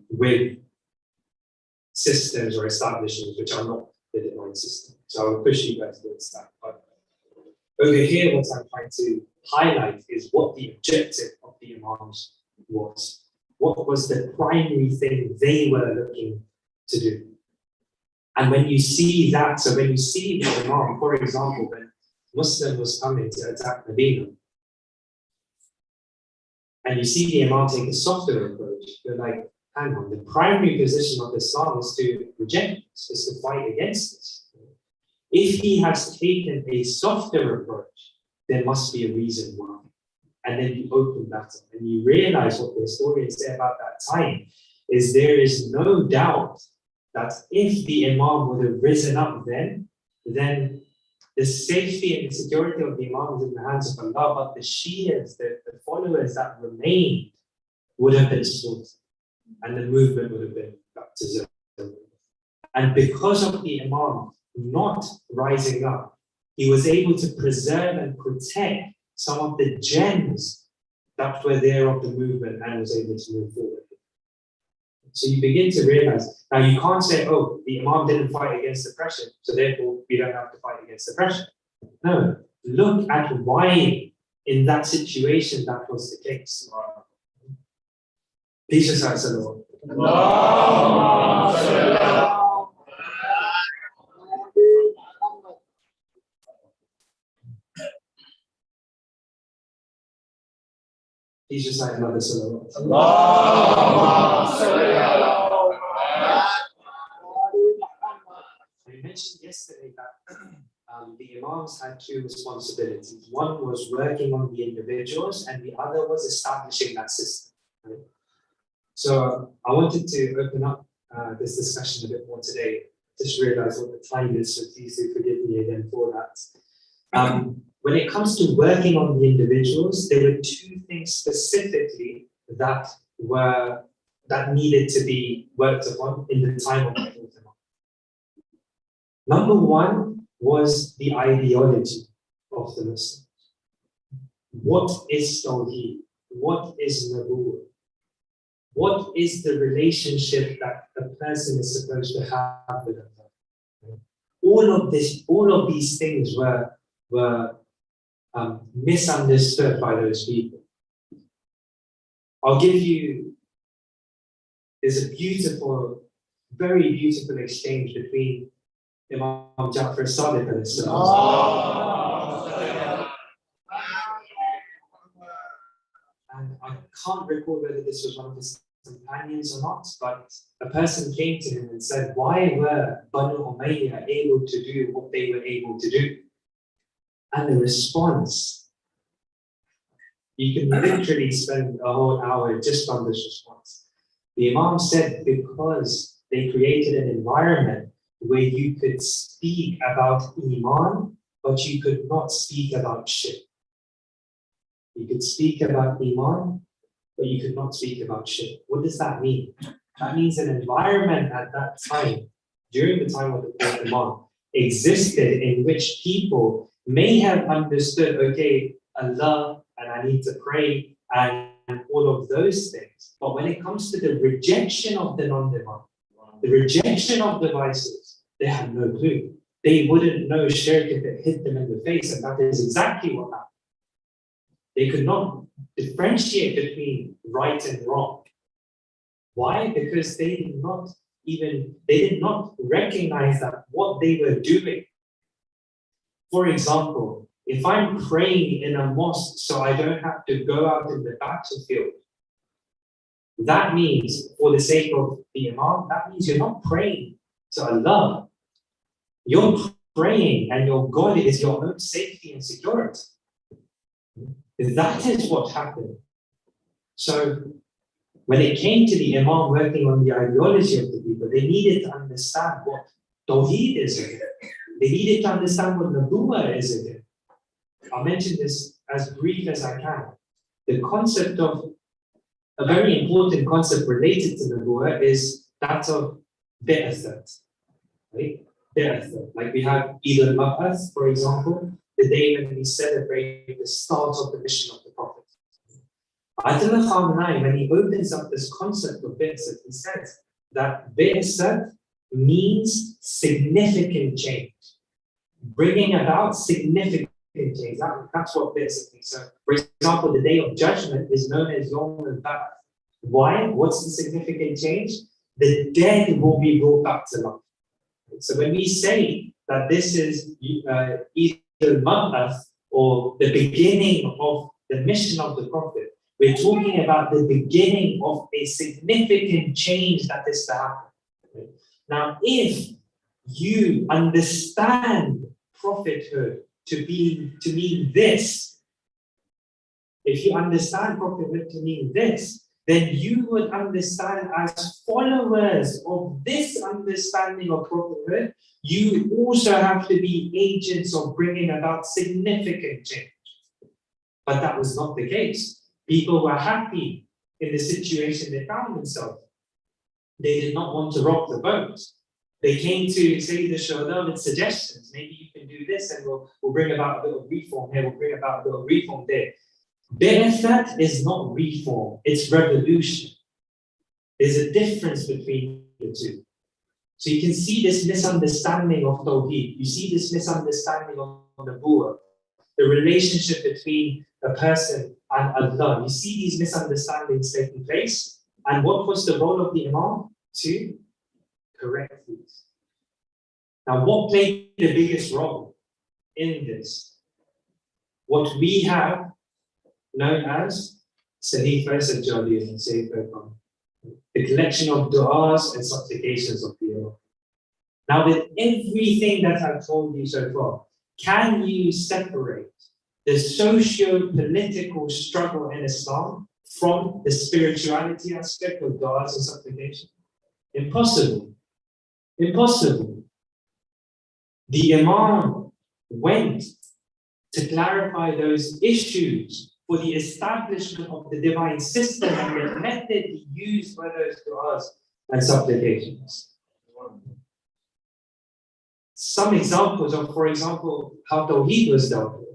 with systems or establishments which are not the divine system. So I will push you guys towards that. But over here, what I'm trying to highlight is what the objective of the Imams was. What was the primary thing they were looking to do? And when you see that, so when you see the Imam, for example, when Muslim was coming to attack Medina, and you see the Imam take a softer approach, you're like, hang on, the primary position of Islam is to reject this, is to fight against this. If he has taken a softer approach, there must be a reason why. And then you open that up and you realize what the historians say about that time is there is no doubt that if the Imam would have risen up then the safety and the security of the Imam is in the hands of Allah, but the Shias, the followers that remained, would have been slaughtered, and the movement would have been back to zero. And because of the Imam not rising up, he was able to preserve and protect some of the gems that were there of the movement and was able to move forward. So you begin to realize, now you can't say, oh, the Imam didn't fight against oppression, so therefore we don't have to fight against oppression. No, look at why in that situation that was the case. Peace and salawat. Please recite another salawat. We mentioned yesterday that the Imams had two responsibilities. One was working on the individuals, and the other was establishing that system. Right? So I wanted to open up this discussion a bit more today. Just realized what the time is, so please do forgive me again for that. When it comes to working on the individuals, there were two things specifically that needed to be worked upon in the time of the Prophet. Number one was the ideology of the Muslims. What is Tawheed? What is Nabuwwah? What is the relationship that a person is supposed to have with Allah? All of these things were misunderstood by those people. I'll give you, there's a beautiful, very beautiful exchange between Imam Ja'far Sadiq and I can't recall whether this was one of his companions or not, but a person came to him and said, why were Banu Umayyah able to do what they were able to do? And the response, you can literally spend a whole hour just on this response. The Imam said, because they created an environment where you could speak about Iman, but you could not speak about shirk. You could speak about Iman, but you could not speak about shirk. What does that mean? That means an environment at that time, during the time of the Prophet Imam, existed in which people may have understood, okay, Allah, and I need to pray, and all of those things. But when it comes to the rejection of the non-divine, the rejection of the vices, they had no clue. They wouldn't know shirk if it hit them in the face, and that is exactly what happened. They could not differentiate between right and wrong. Why? Because they did not recognize that what they were doing. For example, if I'm praying in a mosque so I don't have to go out in the battlefield, that means, for the sake of the Imam, that means you're not praying to Allah. You're praying and your God is your own safety and security. That is what happened. So, when it came to the Imam working on the ideology of the people, they needed to understand what Tawheed is again. They needed to understand what Nabuwa is again. I'll mention this as brief as I can. The concept of, a very important concept related to Nabuwa is that of Bi'athat. Right? Bi'athat. Like we have Eid al-Mab'ath, for example, the day when we celebrate the start of the mission of the Prophet. Ayatollah Khamenei, when he opens up this concept of Bi'asat, he says that Bi'asat means significant change, bringing about significant change. That's what Bi'asat means. So, for example, the Day of Judgment is known as Yawm al-Ba'ath. Why? What's the significant change? The dead will be brought back to life. So when we say that this is Eid al-Mab'ath, or the beginning of the mission of the Prophet, we're talking about the beginning of a significant change that is to happen. Now, if you understand prophethood to mean this, if you understand prophethood to mean this, then you would understand, as followers of this understanding of prophethood, you also have to be agents of bringing about significant change. But that was not the case. People were happy in the situation they found themselves. They did not want to rock the boat. They came to Sayyid al-Shuhada with suggestions. Maybe you can do this and we'll bring about a bit of reform here, we'll bring about a bit of reform there. Bi'athat is not reform, it's revolution. There's a difference between the two. So you can see this misunderstanding of Tawheed. You see this misunderstanding of Nabuwah, the relationship between a person and Allah. You see these misunderstandings taking place. And what was the role of the Imam? To correct these. Now, what played the biggest role in this? What we have known as Sahifa Sajjadiyya and Sahifa Quran, the collection of du'as and supplications of the Imam. Now, with everything that I've told you so far, can you separate the socio-political struggle in Islam from the spirituality aspect of du'as and supplication? Impossible. Impossible. The Imam went to clarify those issues for the establishment of the divine system and the method he used for those du'as and supplications. Some examples of, for example, how Tawheed was dealt with.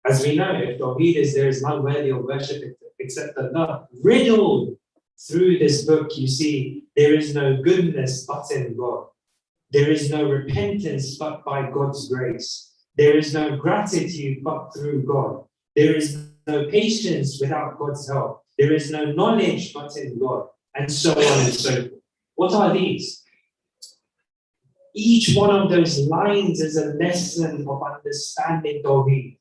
As we know, if Tawheed is there is none worthy of worship except Allah, riddled through this book, you see there is no goodness but in God. There is no repentance but by God's grace. There is no gratitude but through God. There is no patience without God's help. There is no knowledge but in God. And so on and so forth. What are these? Each one of those lines is a lesson of understanding Tawheed.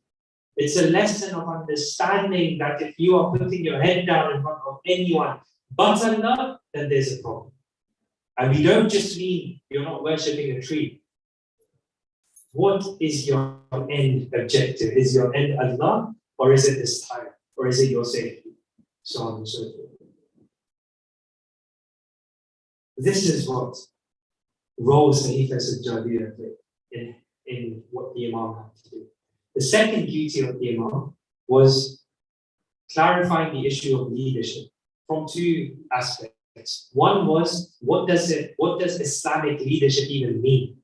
It's a lesson of understanding that if you are putting your head down in front of anyone but Allah, then there's a problem. And we don't just mean you're not worshipping a tree. What is your end objective? Is your end Allah, or is it this time, or is it your safety? So on and so forth. This is what role Sahifa Sajjadiyya played in what the Imam had to do. The second duty of the Imam was clarifying the issue of leadership from two aspects. One was, what does Islamic leadership even mean?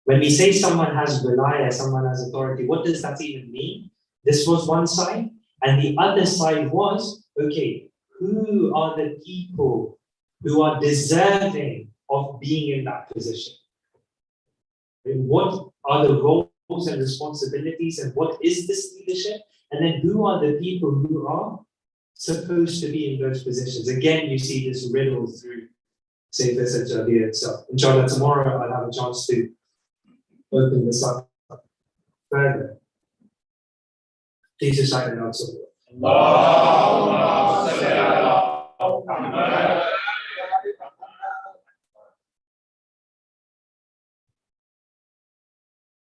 When we say someone has wilaya, someone has authority, what does that even mean? This was one side. And the other side was, okay, who are the people who are deserving of being in that position? And what are the roles and responsibilities, and what is this leadership? And then who are the people who are supposed to be in those positions? Again, you see this riddle through Sayyid Jaaferiya itself. Inshallah, tomorrow I'll have a chance to open this up further. Please recite it out.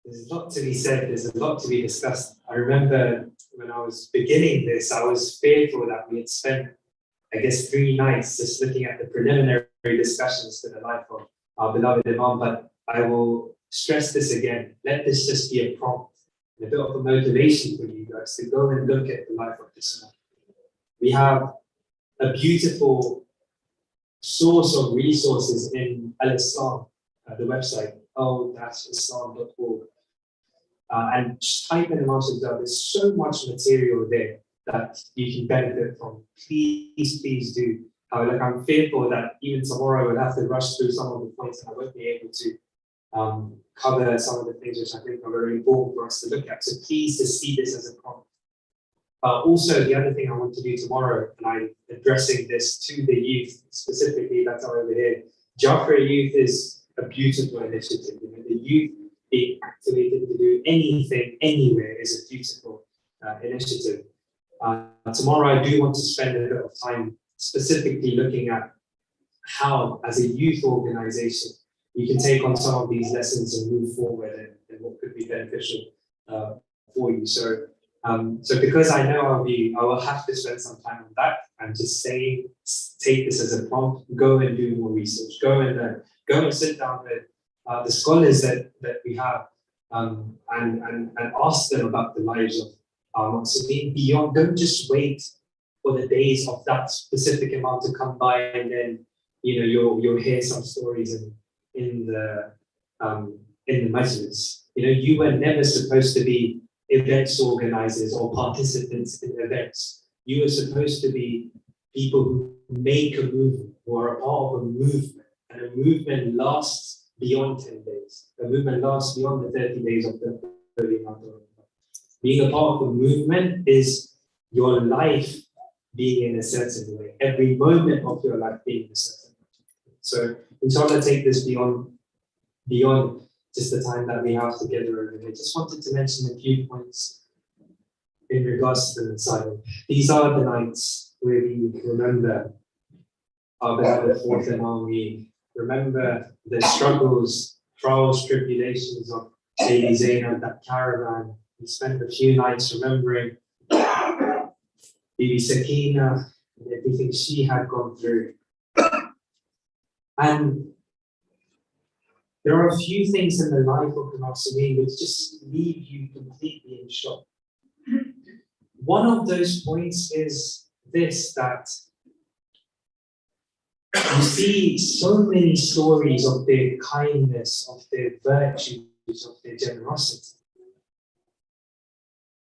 There's a lot to be said, there's a lot to be discussed. I remember when I was beginning this, I was fearful that we had spent, I guess, 3 nights just looking at the preliminary discussions to the life of our beloved Imam, but I will stress this again. Let this just be a prompt and a bit of a motivation for you guys to go and look at the life of this man. We have a beautiful source of resources in Al-Islam, the website, al-islam.org. And just type in Imam Sajjad. There's so much material there that you can benefit from. Please do. Like, I'm fearful that even tomorrow we'll have to rush through some of the points and I won't be able to cover some of the things which I think are very important for us to look at. So please just see this as a prompt. Also, the other thing I want to do tomorrow, and I'm addressing this to the youth specifically that are over here. Jaaferiya Youth is a beautiful initiative. You know, the youth being activated to do anything, anywhere is a beautiful initiative. Tomorrow, I do want to spend a bit of time specifically looking at how, as a youth organization, you can take on some of these lessons and move forward and what could be beneficial for you. So because I know I will have to spend some time on that, I'm just saying, take this as a prompt, go and do more research, go and learn, go and sit down with the scholars that we have and ask them about the lives of our Muslimin beyond. Don't just wait for the days of that specific Imam to come by and then you'll hear some stories in the Majlis. You were never supposed to be events organizers or participants in events. You were supposed to be people who make a movement, who are a part of a movement, and a movement lasts beyond 10 days. A movement lasts beyond the 30 days of the Holy Month. Being a part of a movement is your life being in a certain way, every moment of your life being in a certain way. So inshallah, take this beyond just the time that we have together over here. Just wanted to mention a few points in regards to the Messiah. These are the nights where we remember our beloved fourth Imam. We remember the struggles, trials, tribulations of Lady Zainab, that caravan. We spent a few nights remembering Bibi Sakina and everything she had gone through. And there are a few things in the life of the Muslimin which just leave you completely in shock. One of those points is this, that you see so many stories of their kindness, of their virtues, of their generosity.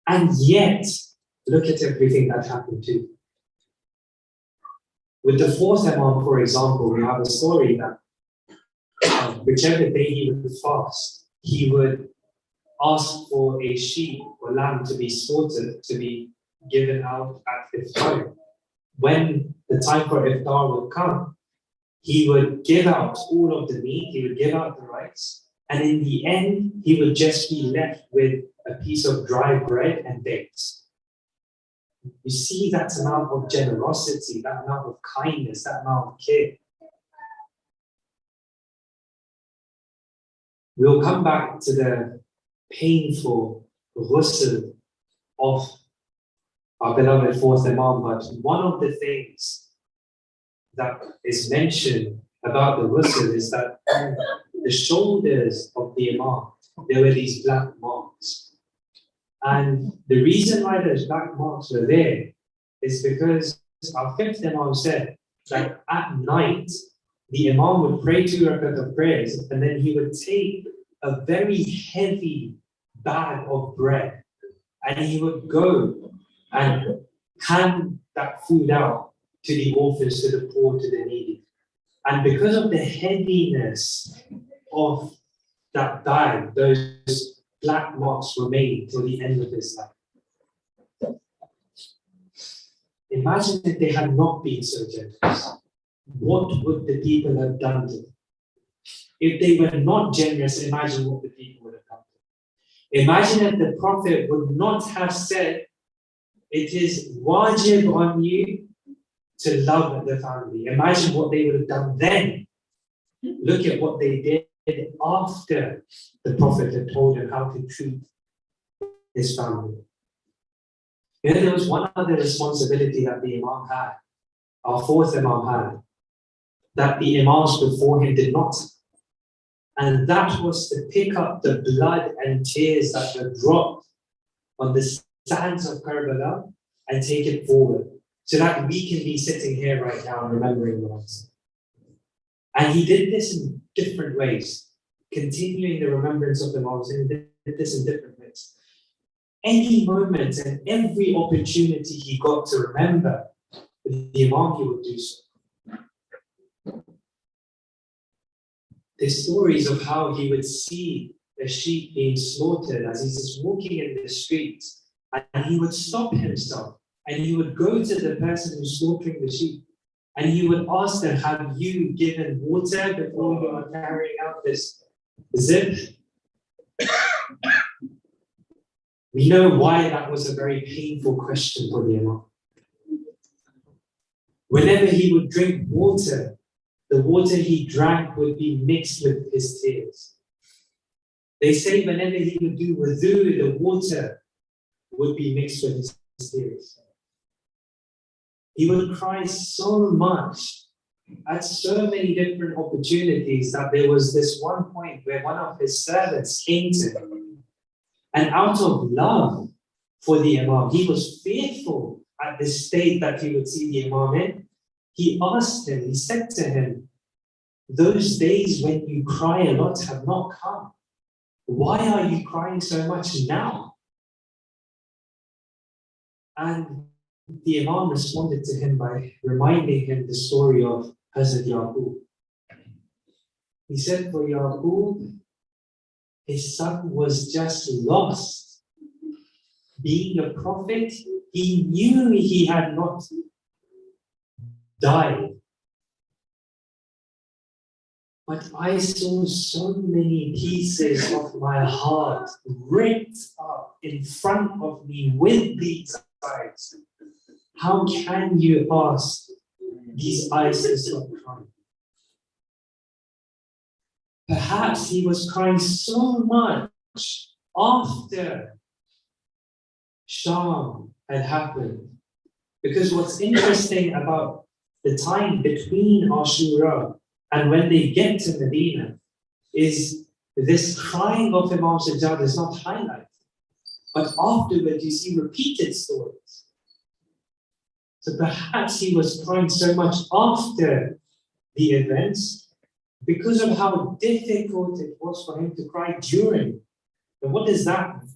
And yet, look at everything that happened too. With the fourth Imam, for example, we have a story that whichever day he would fast, he would ask for a sheep or lamb to be slaughtered, to be given out at iftar. When the time for iftar would come, he would give out all of the meat, he would give out the rice, and in the end, he would just be left with a piece of dry bread and dates. You see that amount of generosity, that amount of kindness, that amount of care. We'll come back to the painful ghusl of our beloved fourth Imam, but one of the things that is mentioned about the ghusl is that on the shoulders of the Imam, there were these black marks. And the reason why those black marks were there is because our fifth Imam said that at night, the Imam would pray 2 rakat of prayers, and then he would take a very heavy bag of bread, and he would go and hand that food out to the orphans, to the poor, to the needy. And because of the heaviness of that bag, those black marks remained till the end of his life. In imagine if they had not been so generous. What would the people have done to them? If they were not generous, imagine what the people would have done to them. Imagine if the Prophet would not have said, it is wajib on you to love the family. Imagine what they would have done then. Look at what they did after the Prophet had told them how to treat his family. You know, there was one other responsibility that the Imam had, our fourth Imam had, that the Imams before him did not. And that was to pick up the blood and tears that were dropped on the sands of Karbala and take it forward, so that we can be sitting here right now remembering the ones. And he did this in different ways, continuing the remembrance of the Imams, and he did this in different ways. Any moment and every opportunity he got to remember the Imam, he would do so. There's stories of how he would see a sheep being slaughtered as he's just walking in the streets, and he would stop himself and he would go to the person who's slaughtering the sheep and he would ask them, have you given water before you are carrying out this zip? We know why that was a very painful question for the Imam. Whenever he would drink water, the water he drank would be mixed with his tears. They say whenever he would do wudu, the water would be mixed with his tears. He would cry so much at so many different opportunities that there was this one point where one of his servants came to him, and out of love for the Imam, he was fearful at the state that he would see the Imam in. He asked him, he said to him, those days when you cry a lot have not come. Why are you crying so much now? And the Imam responded to him by reminding him the story of Hazrat Yaqub. He said, for Yaqub, his son was just lost. Being a prophet, he knew he had not died. But I saw so many pieces of my heart ripped up in front of me with these eyes. How can you ask these eyes to stop crying? Perhaps he was crying so much after Sham had happened. Because what's interesting about the time between Ashura and when they get to Medina is this crying of Imam Sajjad is not highlighted. But afterwards you see repeated stories. So perhaps he was crying so much after the events because of how difficult it was for him to cry during. And what does that mean?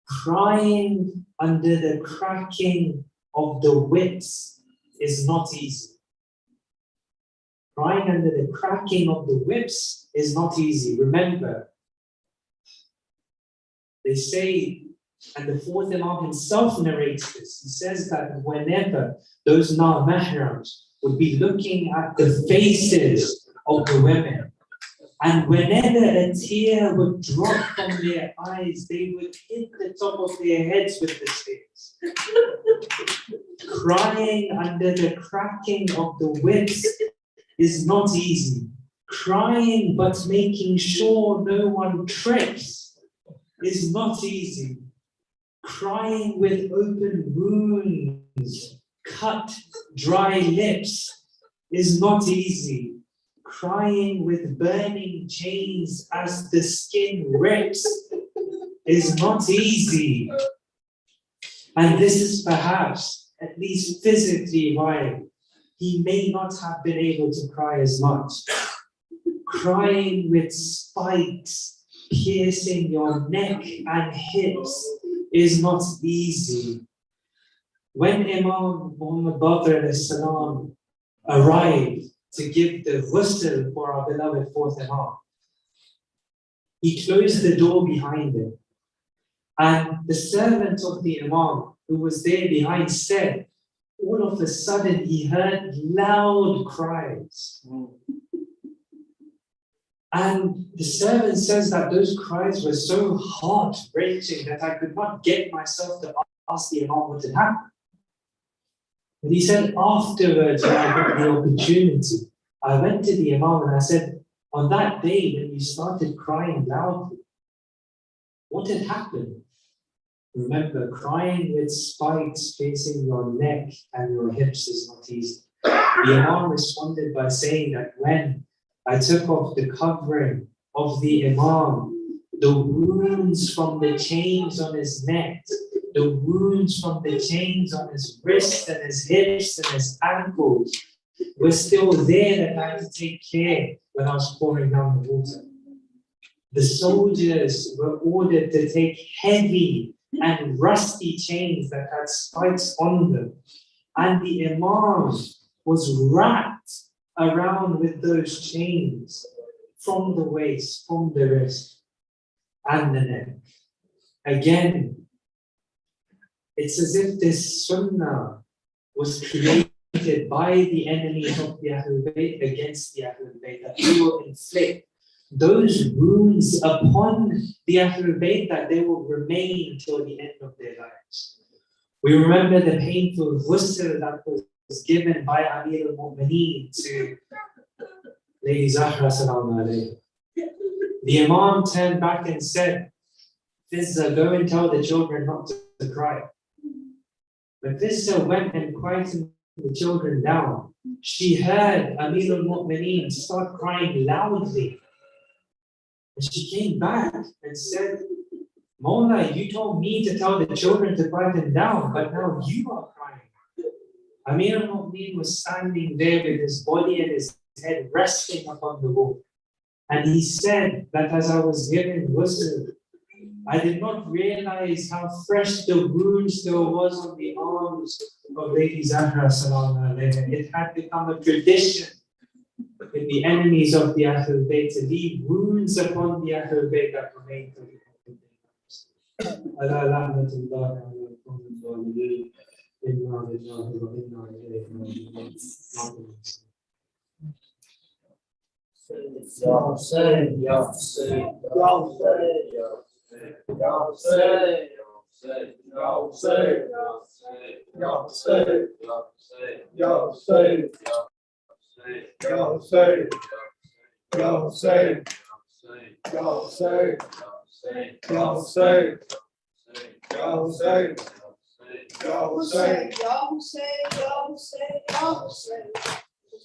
Crying under the cracking of the whips is not easy. Crying under the cracking of the whips is not easy. Remember, they say, and the fourth Imam himself narrates this, he says that whenever those na-mahrams would be looking at the faces of the women, and whenever a tear would drop from their eyes, they would hit the top of their heads with the tears. Crying under the cracking of the whips is not easy. Crying but making sure no one trips is not easy. Crying with open wounds, cut, dry lips is not easy. Crying with burning chains as the skin rips is not easy. And this is perhaps, at least physically, why he may not have been able to cry as much. Crying with spikes piercing your neck and hips is not easy. When Imam Muhammad Baqir as-salam arrived to give the ghusl for our beloved fourth Imam, he closed the door behind him. And the servant of the Imam, who was there behind, said, all of a sudden he heard loud cries. And the servant says that those cries were so heart-wrenching that I could not get myself to ask the Imam what had happened. But he said, afterwards, when I got the opportunity, I went to the Imam and I said, on that day when you started crying loudly, what had happened? Remember, crying with spikes facing your neck and your hips is not easy. The Imam responded by saying that when I took off the covering of the Imam, the wounds from the chains on his neck, the wounds from the chains on his wrists and his hips and his ankles were still there that I had to take care when I was pouring down the water. The soldiers were ordered to take heavy and rusty chains that had spikes on them. And the Imam was wrapped around with those chains from the waist, from the wrist, and the neck. Again, it's as if this sunnah was created by the enemies of the Ahlul Bayt against the Ahlul Bayt, that they will inflict those wounds upon the Ahlul Bayt that they will remain until the end of their lives. We remember the painful ghusl that was given by Amir al-Mu'mineen to Lady Zahra sallallahu alayhi. The Imam turned back and said, Fizza, go and tell the children not to cry. But Fizza went and quieted the children down. She heard Amir al-Mu'mineen start crying loudly. And she came back and said, Mawla, you told me to tell the children to quiet them down, but now you are crying. Amir al-Mu'mineen was standing there with his body and his head resting upon the wall. And he said that as I was giving ghusl, I did not realize how fresh the wound still was on the arms of Lady Zahra sallallahu alayhi. It had become a tradition with the enemies of the Ahlul Bayt to leave wounds upon the Ahlul Bayt that remain to the Ala la'natullah ala al-qawmi al-zalimeen. Inna lillahi wa inna ilayhi raji'un. Ya Hussein, Ya Hussein, Ya Hussein, Ya Hussein, Ya Hussein, Ya Hussein, Ya Hussein, Ya Hussein, Ya Hussein, Ya Hussein, Ya Hussein, Ya Hussein, Ya Hussein, Ya Hussein, Ya Hussein, Ya Hussein.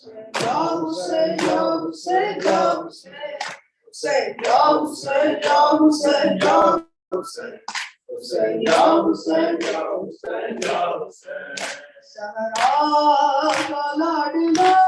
Ya Hussein, Ya Hussein, Ya Hussein. Hussein, Ya Hussein, Ya Hussein, Ya Hussein. Hussein, Ya Hussein, Ya Hussein, Ya Hussein. Sahara ka ladla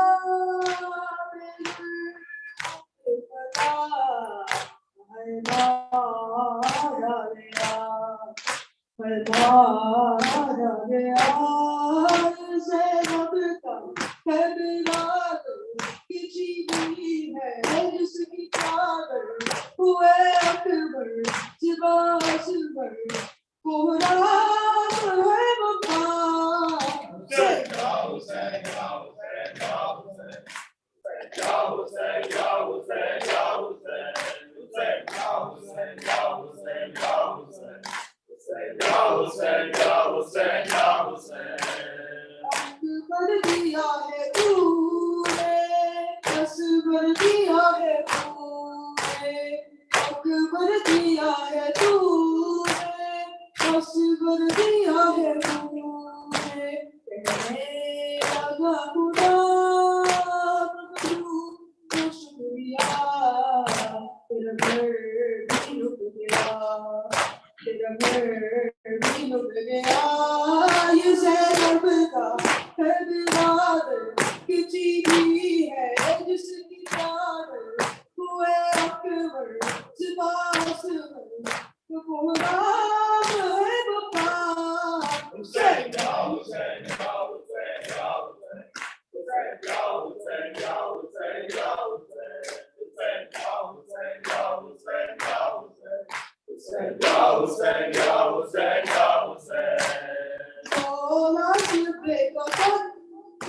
शोला शिवे का पन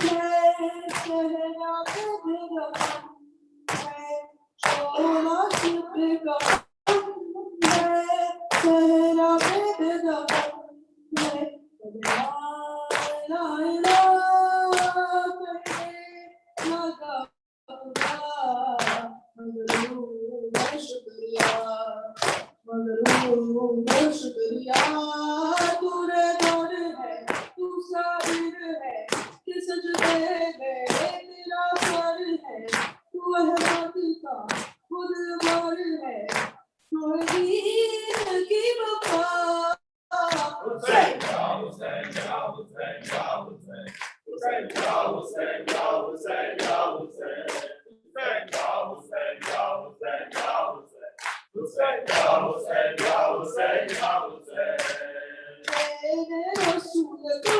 है सहरा मेरा पन है शोला शिवे का पन है सहरा मेरा पन है ला ला ला लगा मगरूर शुक्रिया तूरे दौर है तू साबिर है कि सजदे में तेरा सर है तू अहमद का खुद बर है तू दीन की वफा Hussein, Ya Hussein, Ya Hussein, Ya Hussein. Hussein, Ya Hussein, Ya Hussein, Ya Hussein. Hussein, Ya Hussein, Ya Hussein, Ya Hussein. Hussein, Ya Hussein, Ya Hussein, Ya Hussein. तेरे रसूल तू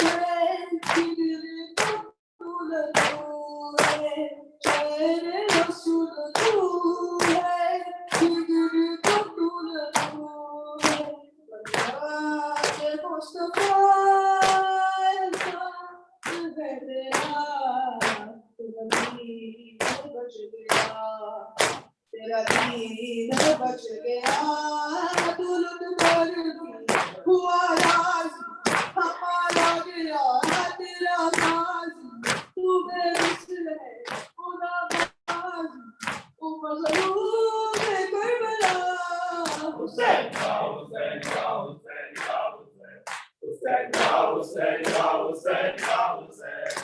है जिगरे का फूल तू है तेरे रसूल तू है जिगरे का फूल तू है बंदा मुस्तफा है तेरा तेरा दीन बच गया तेरा दीन बच गया तू लुट कर हुआ राज हमारा गया तेरा साज तू बेमिसल है खुदा बाज ओ मज़लूम है Karbala Hussein, Ya Hussein, Ya Hussein, Ya Hussein. Hussein, Ya Hussein, Ya Hussein, Ya Hussein.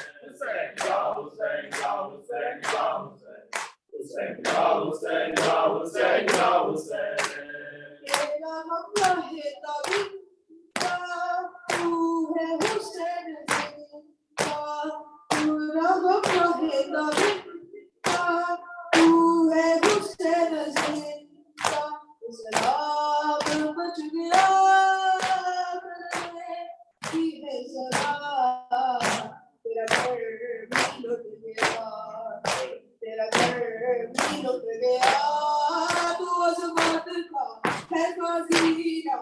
Hussein, Ya Hussein, Ya Hussein, Ya Hussein. Hussein, Ya Hussein, Ya Hussein, Ya Hussein. तेरा ममला है ताबीर का तू है हुसैन का तेरा ममला है ताबीर का तू है हुसैन का सलाम बच गया की है सदा तेरा घर भी लुट गया तेरा घर भी लुट गया तू अज़मत का है ख़ज़ीना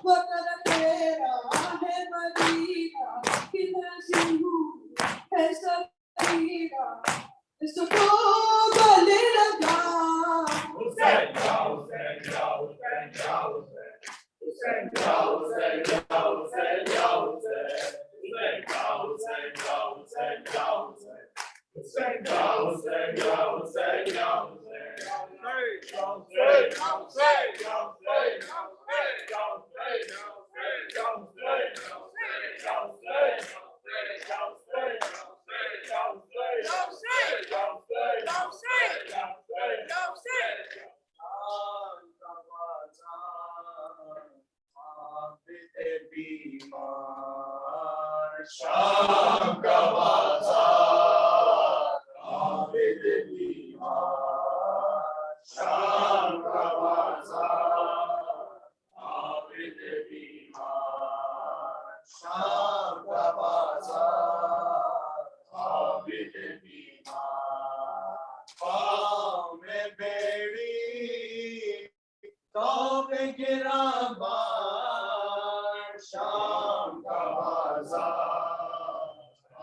वतन तेरा है मदीना किधर से हूँ है सकीना इसको गले लगा Hussein, Ya Hussein, Ya Hussein, Ya Hussein. Hussein, Ya Hussein, Ya Hussein, Ya Hussein. Hussein, Ya Hussein, Ya Hussein, Ya Hussein. Hussein, Ya Hussein, Ya Hussein, Ya Hussein. Ya Hussein, Ya Hussein, Ya Hussein, Ya Hussein, Ya Hussein, Ya Hussein, Ya Hussein, Ya Hussein, Ya Hussein, Ya Hussein, Ya Hussein, Ya Hussein, Ya Hussein, Ya Hussein, Ya Hussein, Ya Hussein, Ya Hussein. शाम का बाजार आबिद बीमार शाम का बाजार आबिद बीमार शाम का बाजार आबिद बीमार पाँव में बेड़ी तो पे गिरा बार शाम का बाजार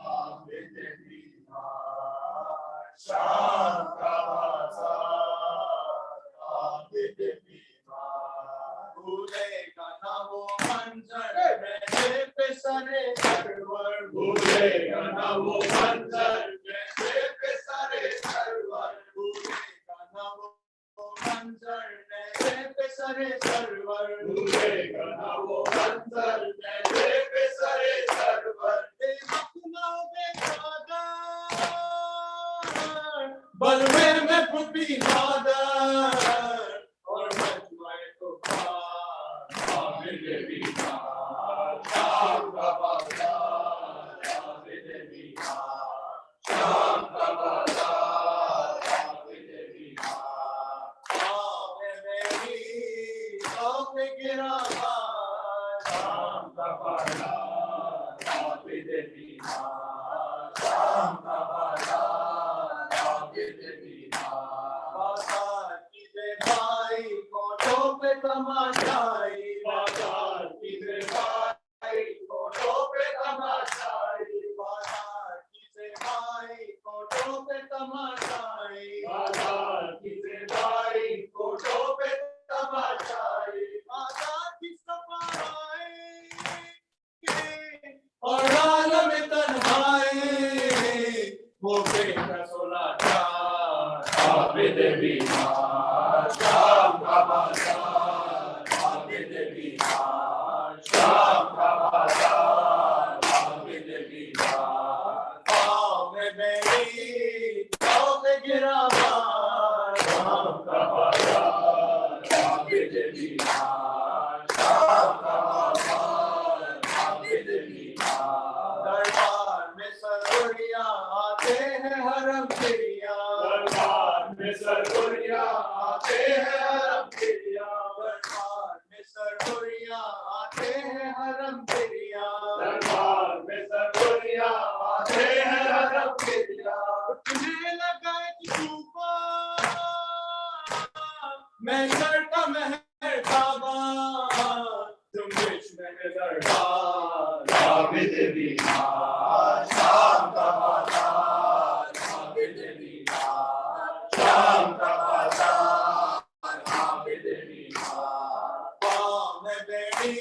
आबिद बीमार शाम का बाजार आबिद बीमार भूलेगा ना वो मंजर मेरे पे सरे सरवर भूलेगा ना वो मंजर मेरे पे सरे सरवर भूलेगा ना वो मंजर मेरे पे सरे सरवर भूलेगा ना वो मंजर मेरे पे सरे सरवर बलवे में फुटी मादर और मैं तुम्हारे को आबिद बीमार शाम का बाजार आबिद बीमार शाम का बाजार आबिद बीमार आवे मेरी आवे गिरा शाम का बाजार आबिद बीमार शाम का बाजार आबिद बीमार बाजार की भाई कोटों पे तमाशाई बाजार की भाई कोटों पे तमाशाई बाजार की सेवाई कोटों पे तमाशाई बाजार की सेवाई कोटों पे तमाशाई बाजार की सफाई और आलम तन्हाई मोके का सोला आबिद बीमार शाम का बाजार आबिद बीमार शाम का बाजार आबिद बीमार पाँव में मेरी पाँव में गिरा मार शाम का बाजार आबिद बीमार शाम का बाजार आबिद बीमार दरबार में सरोरिया आते हैं हरम फिरिया दरबार में सरोरिया आते हैं हरम फिरिया दरबार में सरोरिया आते हैं हरम फिरिया दरबार में सरोरिया आते हैं हरम फिरिया तुम्हें लगाए तूफान मैं सर का महर काबा तुम बीच में दरबार आबिद बीमार शाम का बाजार आबिद बीमार शाम का बाजार आबिद बीमार पाँव में बेटी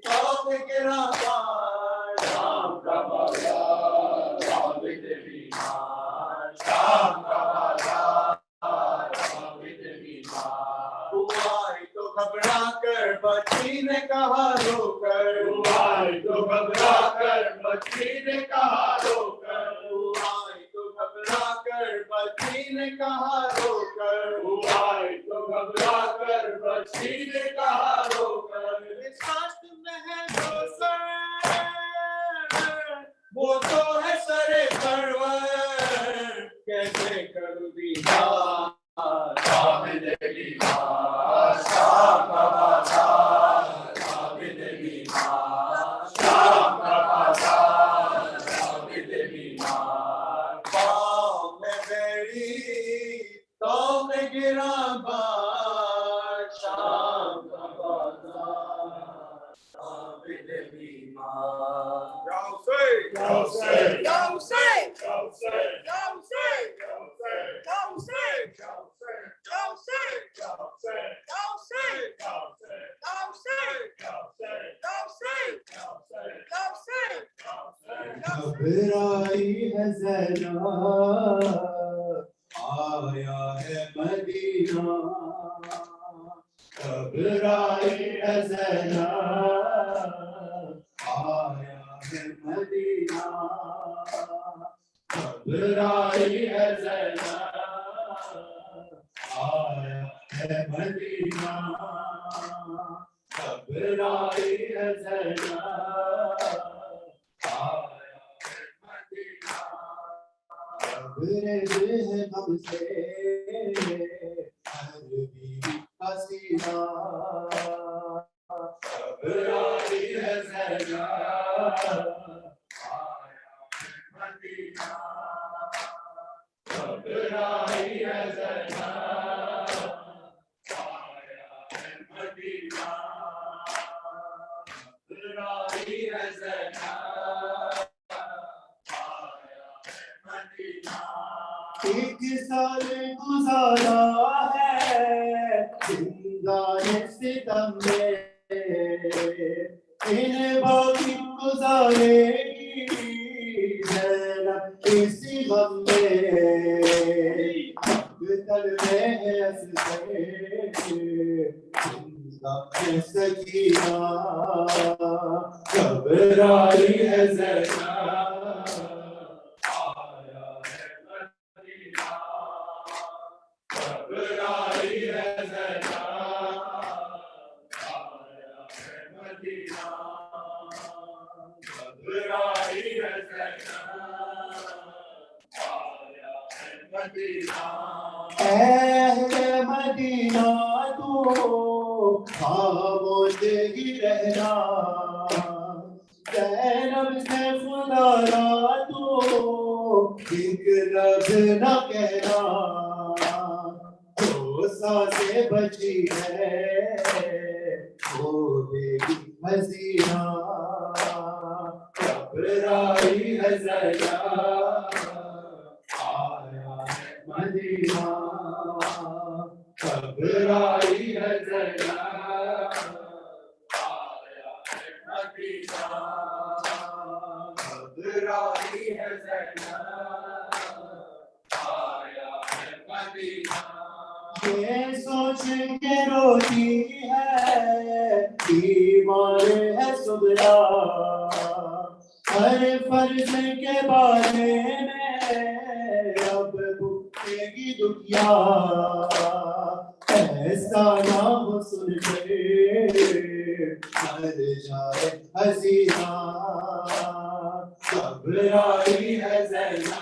पाँव में गिरा पार शाम का बाजार आबिद बीमार शाम का बाजार आबिद बीमार हुआई तो घबरा कर बच्ची ने कहा रोकर हुआई तो घबरा कर बच्ची ने कहा रोकर हुआई तो घबरा कर बच्ची ने कहा रोकर हुआई तो घबरा कर बच्ची ने कहा रोकर साथ में है जो सर वो तो है सरे परवर कैसे करूं दीदार आबिद बीमार शाम का बाजार आबिद बीमार शाम का बाजार आबिद बीमार पाँव में बेड़ी तो में गिरा बार शाम का बाजार आबिद बीमार जाओ से जाओ से जाओ से जाओ से जाओ से जाओ से जाओ से जाओ से जाओ से जाओ से जाओ से जाओ से जाओ से जाओ से जाओ से जाओ से जाओ से जाओ से घबराई है ज़रा आया है मदीना घबराई है ज़रा आया है मदीना घबराई है ज़रा आया है मदीना घबराई है ज़रा हमसे अरबी हसीना घबराई है ज़रा आया है मदीना घबराई है ज़रा आया है मदीना घबराई है ज़रा एक साल गुजारा है जिंदाने सितम में इन बाकी गुजारेगी ज़ैनब इसी गम में तल में है असरे जिंदा है सकीना घबराई है ज़ैनब घबराई है ज़रा आया है मदीना घबराई है ज़रा आया है मदीना अहले मदीना तू खामोश ही रहना ज़ैनब से खुदा तू एक लफ्ज़ न कहना से बची है वो देगी हसीना घबराई है ज़रा आया है मदीना घबराई है ज़रा आया है मदीना घबराई है ज़रा आया है मदीना ये सोच के रोती है बीमार है सुबरा हर फर्ज के बारे में अब भूखेगी दुनिया ऐसा ना हो सुन के मर जाए हसीना घबराई है ज़रा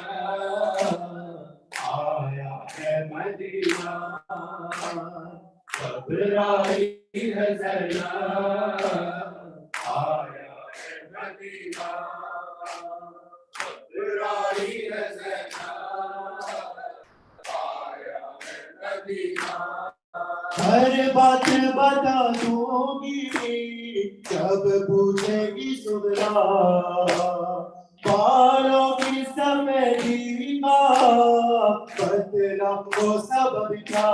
आया है मदीना घबराई है ज़रा आया है मदीना घबराई है ज़रा आया है मदीना हर बात बता दूंगी जब पूछेगी सुबरा बालों की सफेदी का बदला वो सब क्या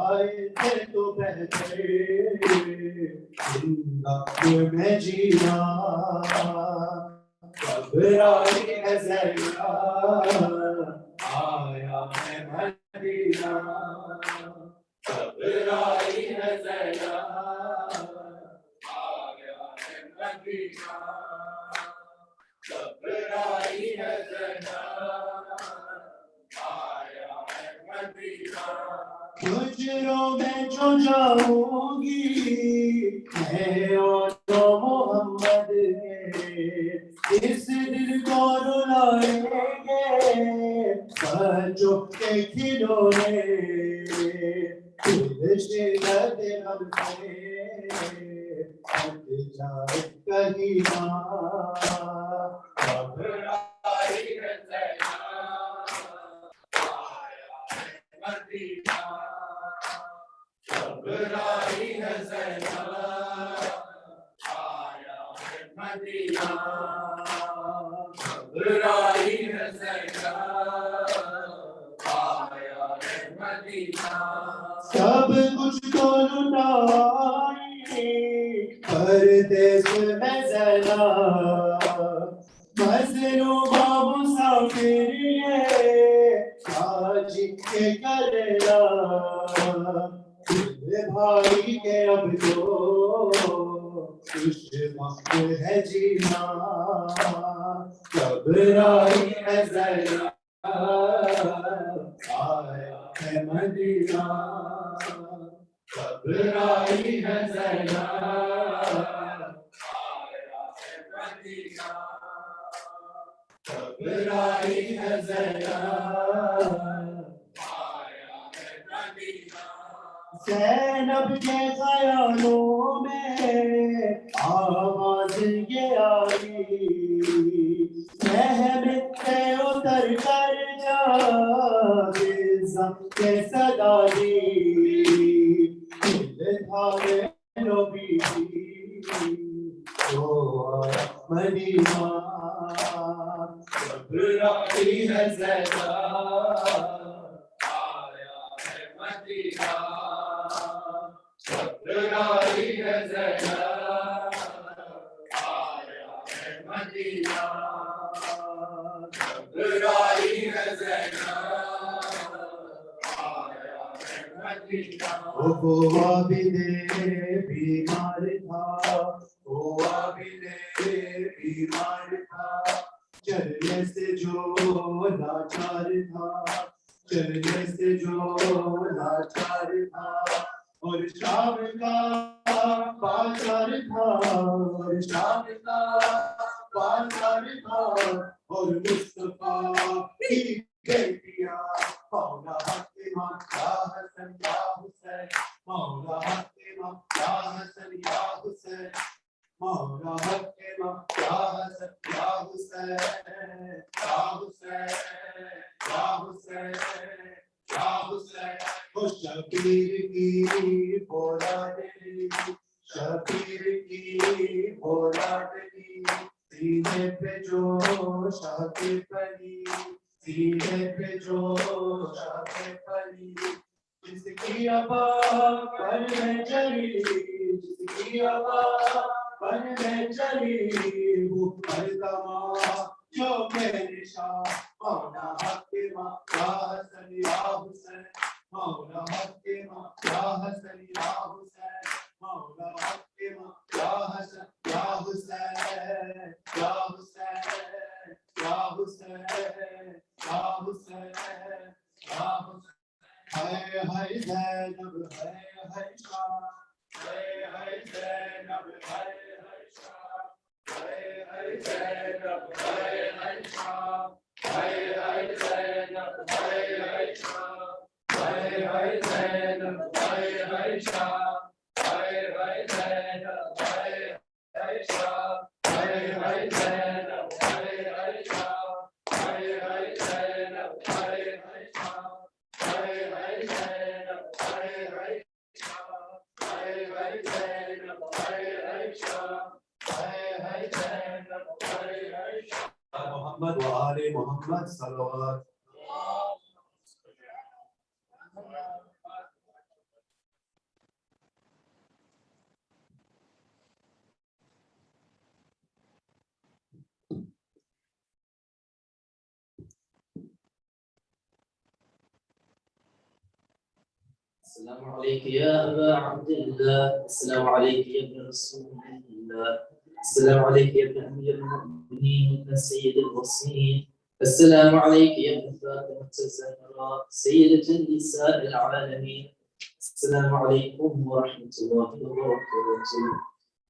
आए थे तो बहते जिंदगी में जीना घबराई है ज़रा आया है मदीना घबराई है ज़रा आया है मदीना घबराई है ज़रा आया है मदीना हुजरों में जो जाऊंगी मैं और तो मोहम्मद के इस दिल को रुलाएंगे बच्चों के खिलौने शिद्दत हमसे हट जाए कहीं ना घबराई है ज़रा आया है मदीना घबराई है ज़रा आया है मदीना घबराई है ज़रा आया है मदीना सब कुछ तो लुटाई परदेस में ज़रा मज़लूमा मुसाफिर ये आज के करेला भाई के अब तो वक्त है जीना घबराई है ज़रा आया है मदीना घबराई है ज़रा आया है मदीना घबराई है ज़रा आया है मदीना ज़ैनब के ख़यालों में आवाज़ ये आई सहमे से उतर कर जा के सदा दी दिल धारे नबी तो मदीना घबराई है ज़रा आया है मदीना घबराई है ज़रा आया है मदीना घबराई है ज़रा आया है मदीना वो आबिदे बीमार था वो आबिदे बीमार था चलने से जो लाचार था चलने से जो लाचार था और शाम का बाजार था और शाम का बाजार था और मुस्तफा की बेटियां मौला फातिमा या हसन या हुसैन मौला फातिमा या हसन या हुसैन मौला फातिमा या हसन या हुसैन या हुसैन या हुसैन या हुसैन ओ शबीर की औलाद शबीर की औलाद की सीने पे जो शाह के पली, सीने पे जो शाह के पली, जिसकी अबा पर में चली, जिसकी अबा पर में चली, वो अलकमा जो के निशान, मौला हक माँ या हसन या हुसैन, मौला हक माँ या हसन या हुसैन, मौला हक माँ या हसन या हुसैन, या हुसैन, या हुसैन, या हुसैन, या हुसैन। हाय हाय ज़ैनब, हाय हाय शाह, हाय हाय ज़ैनब, हाय हाय शाह, हाय हाय ज़ैनब, हाय हाय शाह, हाय हाय ज़ैनब, हाय हाय शाह, हाय हाय ज़ैनब, हाय हाय शाह, हाय हाय ज़ैनब, हाय हाय शाह, हाय हाय ज़ैनब, हाय हाय शाह, हाय हाय ज़ैनब, हाय हाय शाह, हाय हाय ज़ैनब, हाय हाय शाह, हाय हाय ज़ैनब, हाय हाय शाह, हाय हाय ज़ैनब, हाय हाय शाह। मोहम्मद व आले मोहम्मद सल्लल्लाहु السلام عليك يا أبا عبد الله، السلام عليك يا ابن رسول الله، السلام عليك يا ابن أمير المؤمنين ابن سيد المرسلين، السلام عليك يا ابن فاطمة الزهراء سيدة النساء العالمين، السلام عليكم ورحمة الله وبركاته.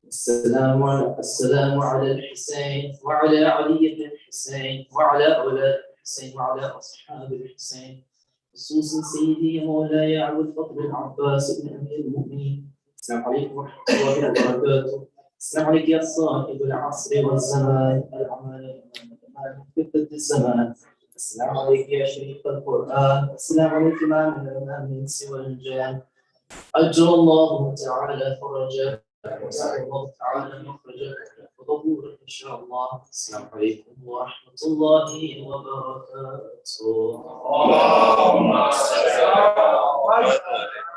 السلام على الحسين وعلى علي بن الحسين وعلى أولاد الحسين وعلى أصحاب الحسين، خصوصا سيدي مولاي أبو الفضل العباس بن أمير المؤمنين. السلام عليكم ورحمة الله وبركاته. السلام عليك يا صاحب العصر والزمان، الأمان في ضد الزمان. السلام عليك يا شريف القرآن، السلام عليك ما من الأمان سوى الجان. أجر الله تعالى فرجك وسعى الله تعالى مخرجك وظهورك إن شاء الله. السلام عليكم ورحمة الله وبركاته. اللهم صل على محمد